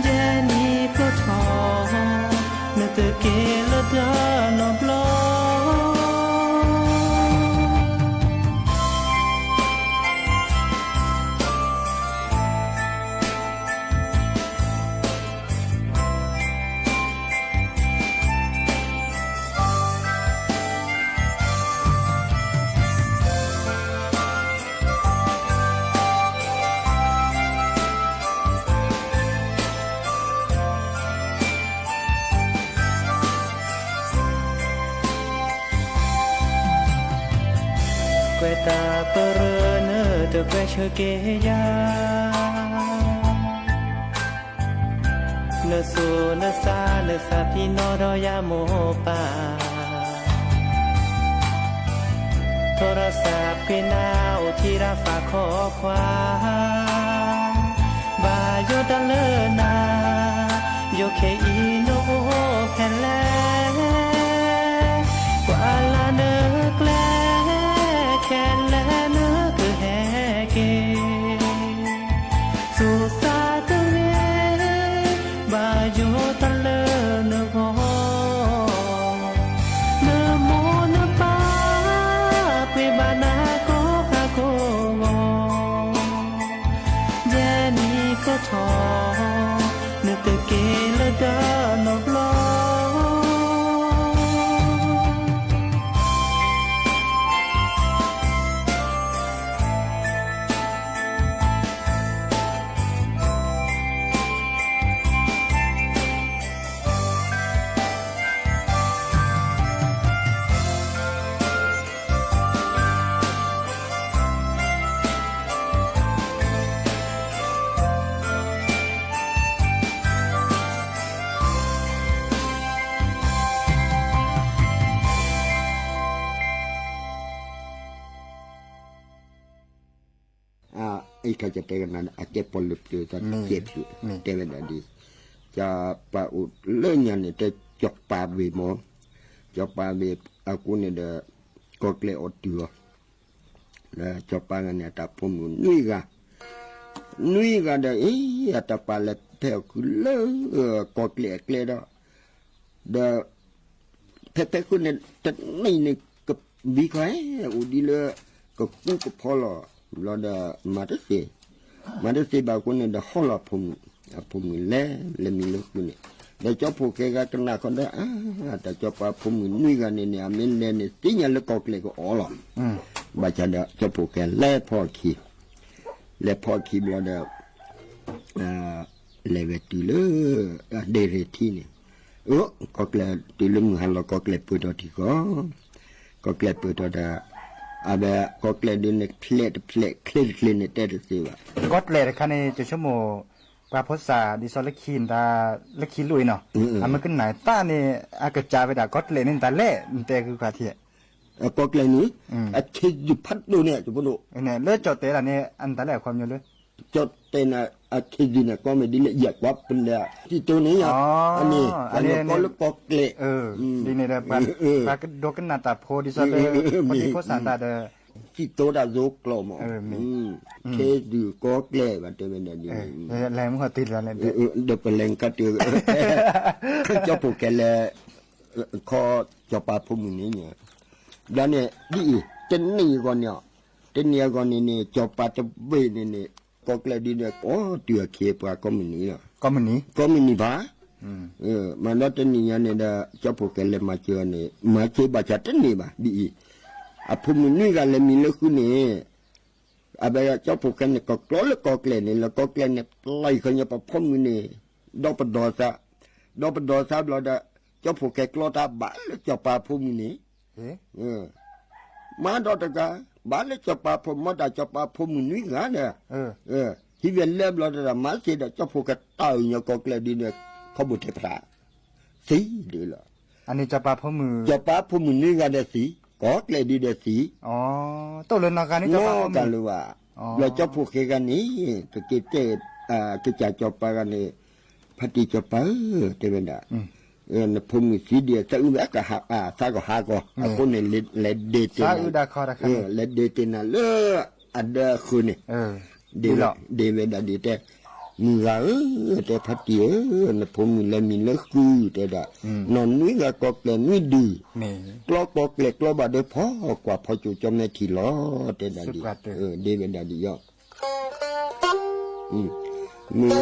เจนีก็ทอเนตะเกลดานอบลอตาเปรเนตะแกวเชเกยาเนสูเนซาเนซาพี่นอดอยาโมปาโทรศัพท์พี่นาวที่ราฝากข้อความบาโยดัลเลนาโยเคอีโนแผ่นแลกว่าลาเนแกลแค่แลเนก็แฮเกสู่ซาตะเวบาโยตะเลนวอเนโมเนปาเปบานาโกฮาโกเจนีก็ทอเนตะเกลดานอบลออีกจะเตกันนั้นอาจจะปลุกอยู่จะเจ็บอยู่เตกันดีจะปะอุเลื่อนยันเนี่ยจะจกปาบีโมจกปาบีอากูเนี่ยเดก็เกลียวตัวแล้วจกปากันเนี่ยแต่ผมนุ้ยกันเดแต่ปาเล็ดเท่าคือเลื่อก็เกลียวเดเดเท่คุณเนี่ยจะไม่เนี่ยกับบีใครอุดีเลยก็กูก็พอละเราเดมาเตสิบางคนเนี่ยเดฮอลผมเล่มีลูกเนี่ยเดี๋ยวจะพูดแค่กันนะคนเดแต่จะพาผมนุ้ยกันเนี่ยมีเล่เนี่ยที่เนี่ยลูกก็เลยก็อ๋อหรอบาจเดจะพูดแค่เล่พอขี้เราเดเลเวติเลเดเรทีเนี่ยก็เลยตีลุงหันเราก็เลยพูดตัวที่ก็เลยพูดตัวเดอาเบะก็เกลดินเนคลีคลีนเตอร์สิวะก็เลยคันนี้จะชั่วโมงปลาพษาดิซอลคินตาเล็กคิลุยเนาะมันขึ้นไหนตาเนี่ยอากาศจ่าไปด่าก็เลยนี่ตาเล่แต่คือกว่าที่ก็เลยนี้คิดอยู่พัดดูเนี่ยจุบุเนี่ยเลือดจดเตะละเนี่ยอันตาแรกความอยู่เลยจดเตนะคิดเนี่ยก็ไม่ดีละเอียดวับเป็นเลยที่ตัวนี้อันนี้ก็ลูกก็เกลดีเนี่ยเด้อปลาโดกันนาตาโพดิซอลพอดีโพสานตาเด้อที่โตดาโซกลมเคดูก็เกลมันเต็มเลยดีแรงมันก็ติดแล้วเลยเดี๋ยวเป็นแรงกัดเดือเจ้าปู่แกเลยคอเจ้าป่าพุ่มนี้เนี่ยแล้วเนี่ยดีเจนนี่ก่อนเนี่ยเจ้าป่าจะเว้ยเนี่ยก็เลยดีเนี่ยโอ้เดือดเขียบก็มันนี้ก็มันนี้บ้า มาแล้วตอนนี้เนี่ยเด้อเจ้าพวกแกเลยมาเจอเนี่ยมาเจอบาจัดนี่บ่าดีอ่ะพุ่มนี่ก็เลยมีเลือคือนี่อาเบะเจ้าพวกแกเนี่ยก็กลัวแล้วก็เกลียดนี่แล้วก็เกลียดเนี่ยไล่เขาเนี่ยปะพุ่มนี่ดอกปดอซะเราเด้อเจ้าพวกแกกลัวตาบ้าแล้วเจ้าป่าพุ่มนี่มาดอกตะกาบ้าแล้วเจ้าป่าพุ่มมาได้เจ้าป่าพุ่มนี่งาเนี่ยที่เวียนเล็บเราจะมาเสียเจ้าพวกแกตายเนี่ยก็เกลียดดีเนี่ยเขาบุตรพระสีดีละอันนี้จะปาพ่อมือนี่กันเดสีก็เกลียดดีเดสีอ๋อตัวเล่นนาการนี่จะปาพ่อมือกันหรือว่าเราเจ้าพวกแกกันนี้ตะกี้เจ็ดก็จะจบไปกันนี่พัดดีจบไปเต็มเลยพุ่มสีเดียจะอุ้มก็หาซาก็หาก็คนเนี่ยเล็ดเดติซาอุดาคอดาคันเล็ดเดติน่ะเลออันเดอคืนนี่ดีละดีเวดาดีแต่มือแต่พัดเดียนะพุ่มเลยมีเลือคือแต่ละนอนนี่ก็เกลียดนี่ดีกลัวก็เกลียดกลัวบาดเดพอกว่าพอจู่จมในทีล้อแต่ละดีดีเวดาดีย่อมือ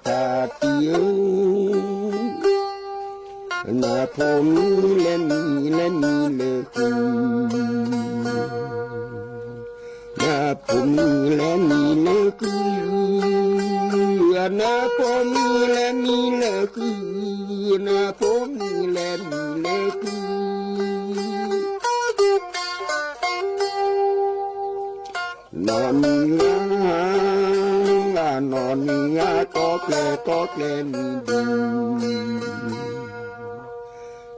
พัดเดียนะพุ่มเลยมีเลือคือนะผมและมีเลือคือนะผมและมีเลือคือนะผมและมีเลือคือนอนงาก็เกลมีดี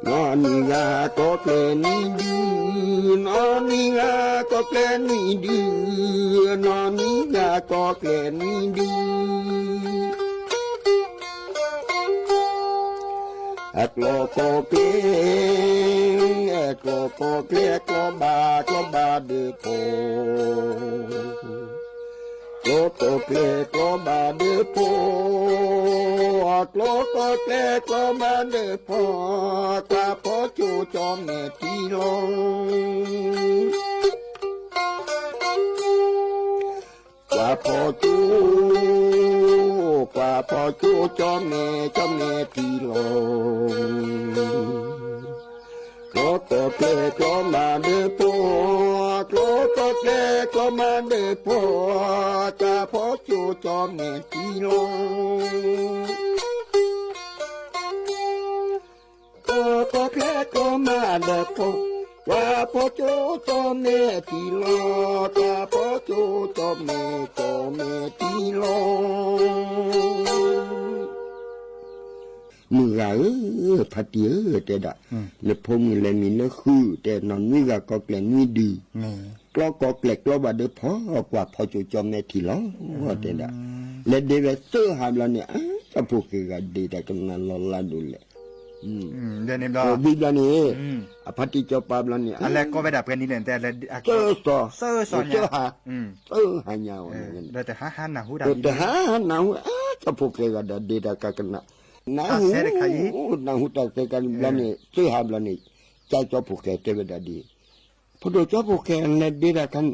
นอนงาก็เกลมีดีนอนงาก็เกลมีดีนอนงาก็เกลมีดีกลัวก็เกลกลัวบาเดือโผกลัวก็เกลกลัวบาเดือโผกลัวก็เกลกลัวบาเดือโผกว่าพอจู่จอมแม่ที่ลงกว่าพอจู่จอมแม่ที่ลงกลัวก็เกลกลัวบาเดือโผกลัวก็เกลกลัวบาเดือโผกว่าพอจู่จอมแม่ที่ลงก็แค่ก็มาเด็กพอว่าพอโจจอมแม่ที่รอว่าพอโจจอมแม่ที่รอมือพัดเยอะแต่ละแล้วพอมือเลยมีเนื้อคือแต่นอนมือก็เกล็ดมือดีก็เกล็ดก็บาดเดือพอกว่าพอโจจอมแม่ที่รอแต่ละแล้วเดี๋ยวเสื้อหามแล้วเนี่ยจะพูดกันดีแต่กำนันรอลาดูเลยเดือนนี้ดอบิดานี่พัติจบปาบลันนี่อะไรก็ไปดับกันนี่แต่เซอร์เนี่ยหายาวแต่หาหนาหูดาแต่หาหนาหูจะพูดกันดีแต่กันนะนาหูตาเสกันบลันนี่ซื้อหาบลันนี่ใจจะพูดกันเทวดาดีพอดูจะพูดกันเนี่ยดีแต่กัน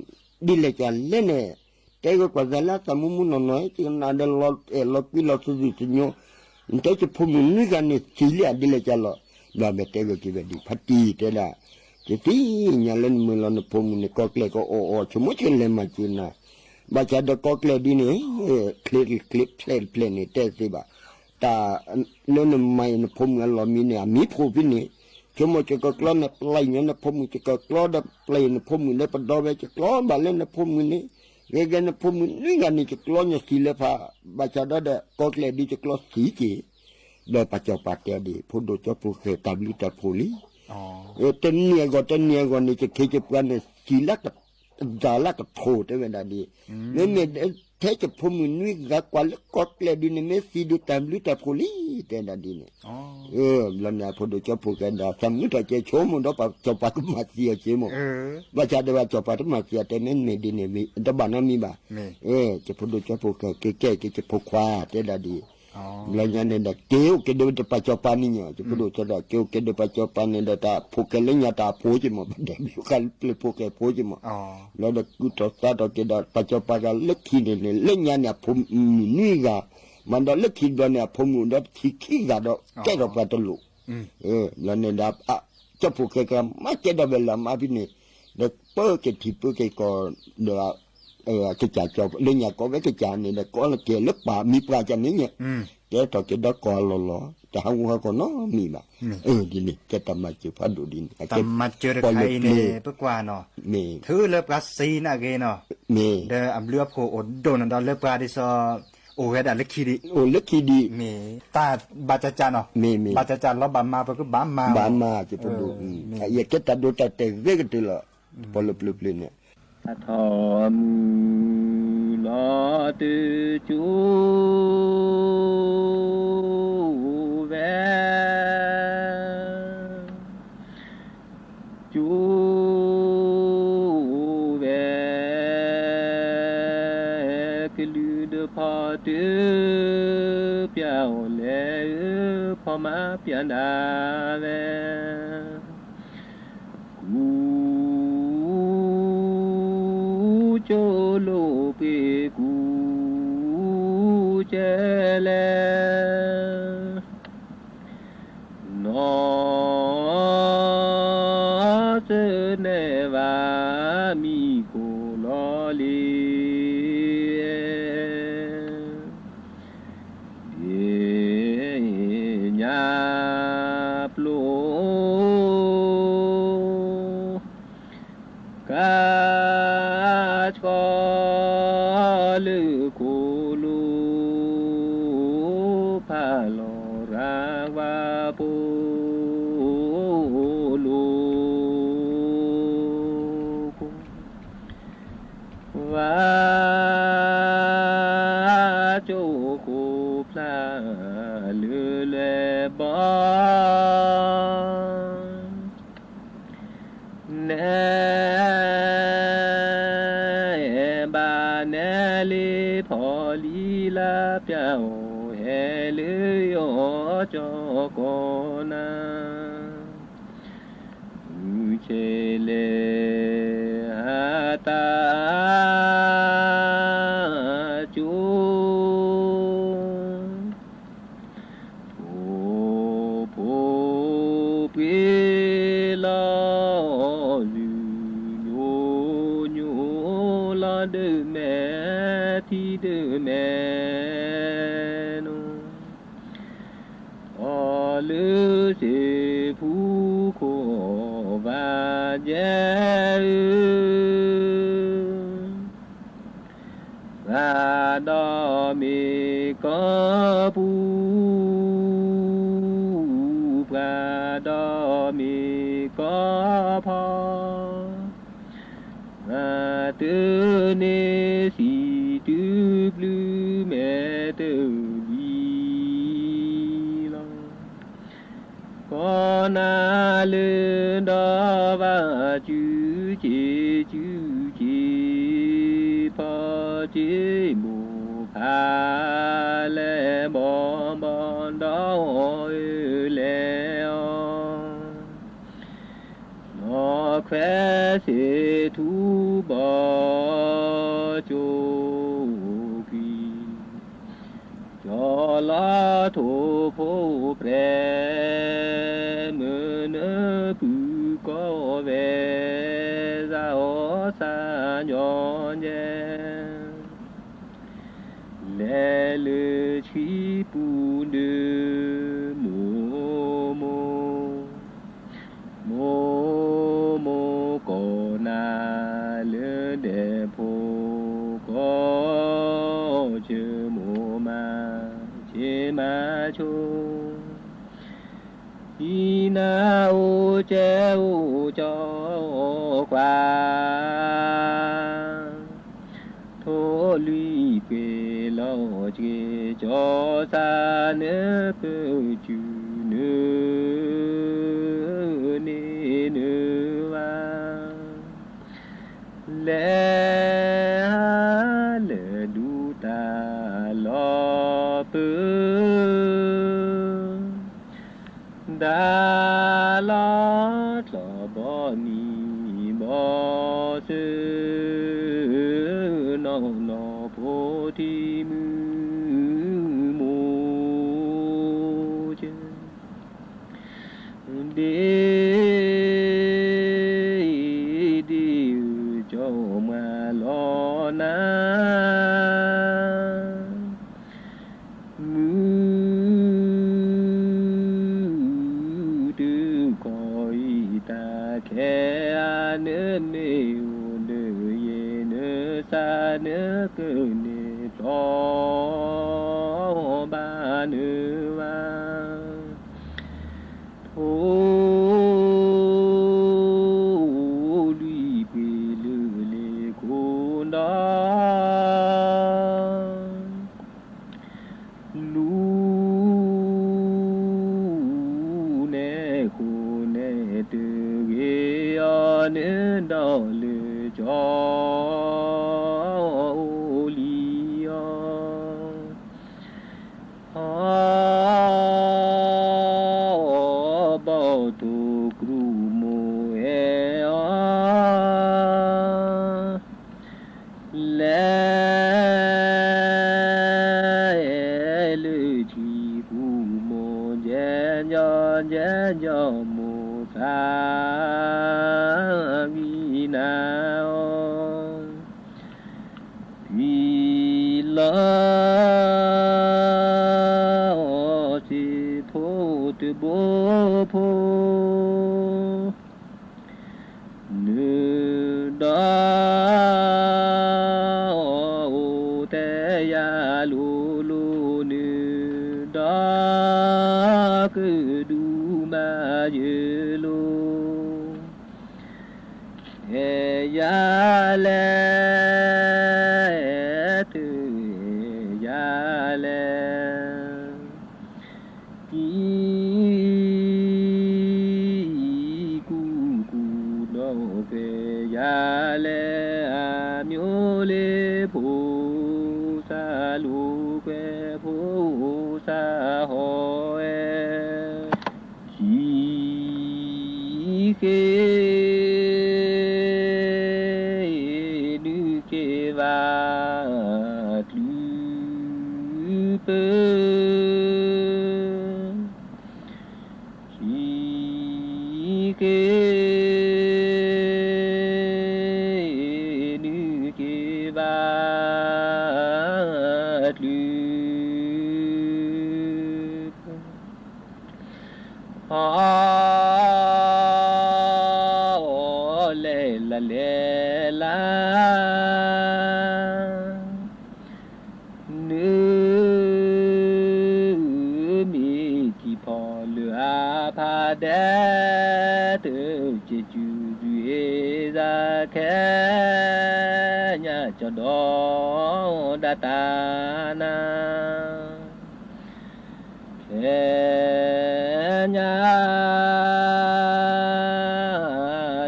ดีเลยกันเล่นเนี่ยแต่ก็กว่าจะละสมุนน้อยที่นั่นเดลล์พิลสุดสิโนแต่จะพูดมึงนี่กันเนี่ยสิ่งที่ดีเลยจ้ะล่ะแบบเด็กก็คิดว่าดีพัดดีแต่ละจะที่เนี่ยเล่นมือเราเนี่ยพูดมึงเนี่ยก็เกลียดก็สมมติเช่นเล่นมาจีน่ะบางทีเด็กก็เกลียดดีเนี่ยคลิปเพลงเนี่ยแต่สิบ่ะแต่เล่นไม่เนี่ยพูดมึงเรามีเนี่ยมีพูดพี่เนี่ยสมมติจะก็กล้าเนี่ยไล่เนี่ยพูดมึงจะก็กล้าเนี่ยเพลงเนี่ยพูดมึงเนี่ยปดดอยจะกล้าบ้าเล่นเนี่ยพูดมึงเนี่ยเรื่องเนี่ยพูดมึงนี่กันนี่จะกล้าเนี่ยสิเลยพะบางทีเด็กก็เกลียดดีจะกล้าสีจีโดยปัจจุบันเดียวดีพูดโดยเฉพาะเคยตามลิตรพูลีเต็นเนียก่อนนี่จะเคยจะกันเนี่ยสีลักจาลักโถได้เวลาดีเนี่ยเทจะพูดมือนี่กับกว่าแล้วก็เลยดีเนี่ยไม่สีดูตามลิตรพูลีแต่ละดีเนี่ยแล้วเนี่ยพูดโดยเฉพาะกันดาสมัยที่จะโชว์มันปัจจุบันมาเสียใช่ไหมว่าจะได้ว่าปัจจุบันมาเสียแต่ไม่ดีเนี่ยมีแต่บ้านนั้นมีบ่จะพูดโดยเฉพาะแก่จะพูดควาแต่ละดีแล้วเนี่ยเด็กเกี่ยวกันเดินไปจอปานี่เนี่ยจะพูดจะได้เกี่ยวกันเดินไปจอปานี่เด็กตาพูดกันเล่นยาตาพูดจิมเด็กอยู่กันเปลือยพูดกันพูดจิมแล้วเด็กกูต่อตาต่อกันไปจอปากันเล็กทีเนี่ยเล่นยาเนี่ยผมนี่ก็ม มันดอเล็กคิดว่าเนี่ยผมมุนดอขี้กาดอแก่ดอปลาตลุแล้วเนี่ยดับจะผูกแกก็มาเจดเวลามาพี่นี่เด็กเปิ้ลเกทิเปิ้ลเกก็เดี๋ยวจะจ่ายจบเรื่องอย่างก็ไว้จะจ่ายเนี่ยก็ละเกล็กป่ามีปลาจันนี้เนี่ยแกต่อเกดก็ล้อแต่หางหัวก็น้อมีมาดีนี่แกทำมาเจอพัดดูดินทำมาเจอใครเนี่ยเพื่อกว่าเนาะถือเลือบปลาซีน่ะเกเนาะเดี๋ยวอำเลือบโผล่โดนดอนเลือบปลาดิซอโอ้เฮ็ดเล็กขี้ดีมีตาบาจาจาเนาะบาจาจาแล้วบามาเพิ่นก็บามาจะไปดูอย่าเก็ตตัดดูแต่เวกติละพอลุบๆเนี่ยทอมลอตือจูเวจูเวกลือเดพอตือเปียวเลพอมาเปียนาเวโจโลเปกูเจเลนอเสเนวามีโกลอลีเญาปโลกาชอลือคูลูพาโลราวาปูลูวาโจคูพลาลือเลบเนบาเนลีพอลีลาเปียวเฮลือยอจอกนาเชเลอาตาจูโพปีลาเดแม่ที่เดแม่นอลือเสผู้โควาเจราดอมีก็ปูปราดอมีก็พอตือเนสีตือบลือแม่เตอลีลองก็นาเลือดอว่าจูเจจูเจพอเจมูพาเลบอนบอนดอยแล้วแควเสทูบอโจกีจอลาโทโพเปรเมเนปุก็เวซาโอซายอนเยเลลือชีปูเดโมโมโมโมโกนาเลือเดโพโกเชโมมาเชมาโชอีนาโอเจโอจอกวาโทลุยเปลอเจจอซาเนเปจูเนเนวาเลดูตาลอเปดาลอทอบอนีบอซื้อนอนอโพธิมือโม nữ va thô lụy bì lư lê cô đó lũ nè khu nè từ ghê nên đó lư cho bao tu kru mu e le chi bu mo je mo sa vi na vi la tu bo po nu da o te ya lu lu nu da ku du ma ye lu e ya le tu ya le ya le a myo le phu sa lu que phu sa ho e chi ke nu ke va tu pe chi ke la nữ mi chỉ phò lửa pha đế từ chỉ chú duy ra khé nhà cho đó đã ta na khé nhà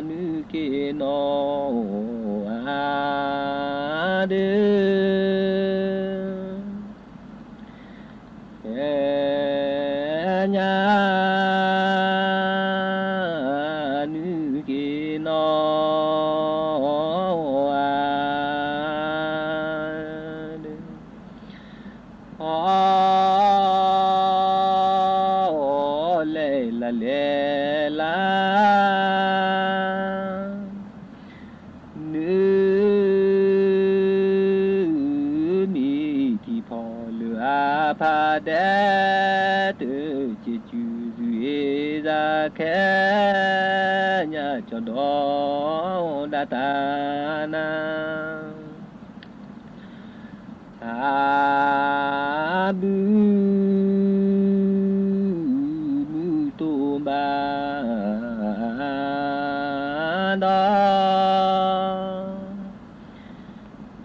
nữ kia nó nhà nữ kia nó lê la pha đế từ chỉ chú duy ra khé nhà cho đó đã ta na a bu mu tu ba đó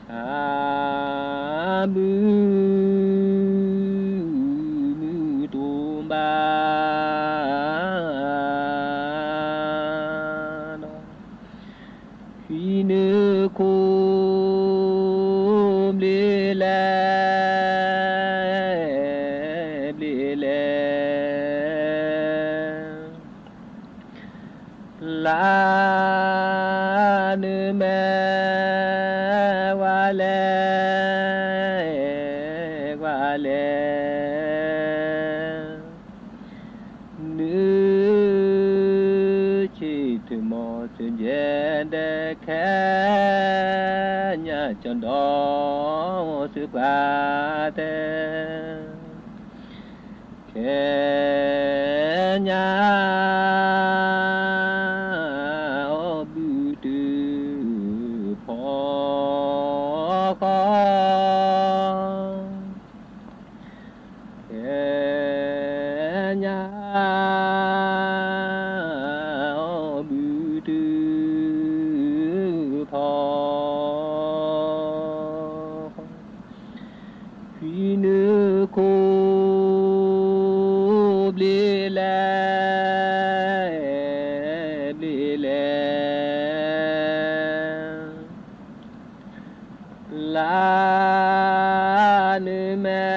a bu khum lê lê la nữ mẹ qua lê nữ chỉ từ một chuyện để khé nhà cho đó sự ba thế khé nhà ô bưu tư phó con nhà bự tư thọ khi nữ cô bê lệ la nữ mẹ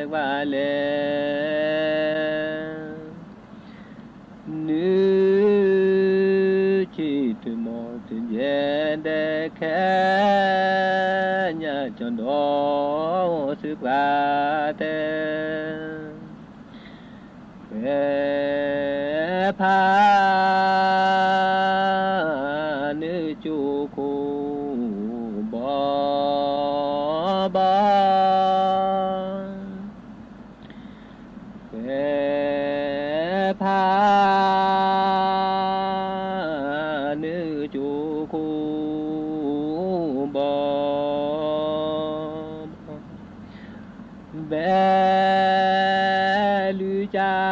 qua lệ nữ chỉ từ một từ gian để khẽ nhà chọn đó sức và tên về pha nữ chu cô bỏ về pha nữ chu cô bỏ về lư cha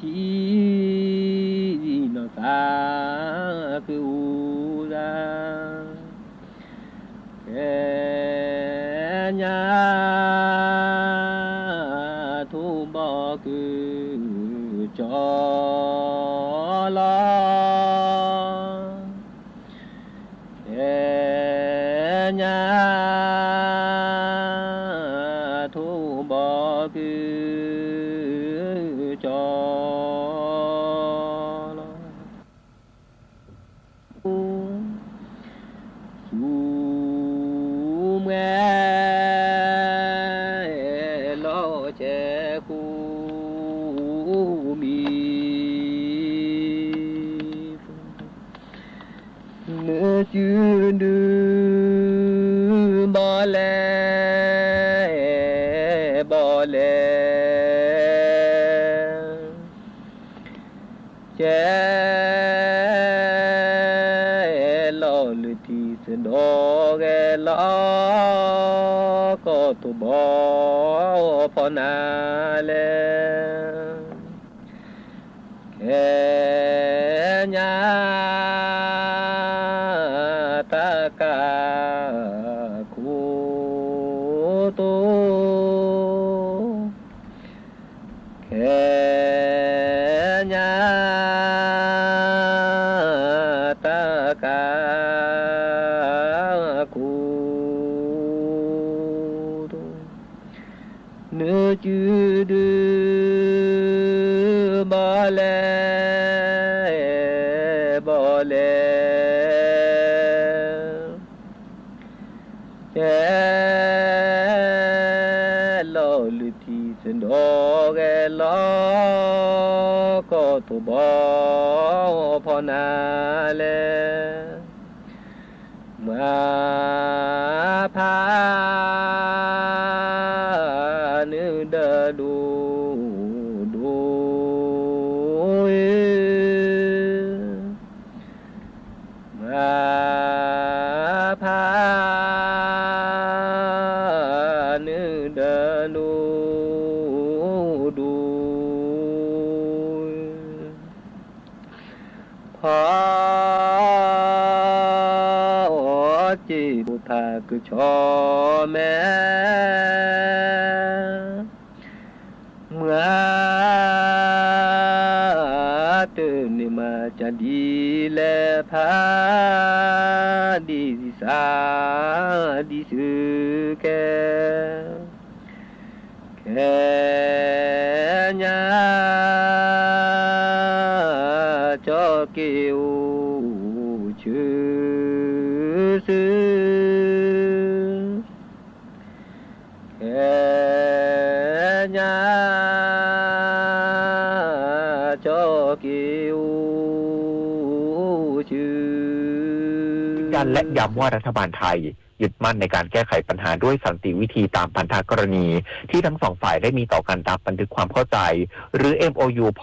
chi nó ta cứu ra cái nhà thu bỏ cứ cho lo cái nhà thu bỏ cứ cho lo che cu mi nữ chữ nữ bỏ lẽ che lo lư thì sẽ đó ghé lo có tu bỏ phò na lên kẻ nhà ta cả cụ tu kẻ nhà ta cả nữ chữ đưa bỏ lẽ che lo lư thì sen đó ghé lo có tu bỏ phò na lệ mà pha nữ đờ đủ mà pha nữ đờ đủ chỉ bù thà cứ cho mẹ từ niệm mà cha đi lẽ phá đi xa đi xứ kẻ nhà cho kêu chữ xứ nhà cho kêu chữ การและย้ำว่ารัฐบาลไทย ยึดมั่นในการแก้ไขปัญหาด้วยสันติวิธีตามพันธกรณีที่ทั้งสองฝ่ายได้มีต่อกันตามบันทึกความเข้าใจหรือ MOU พ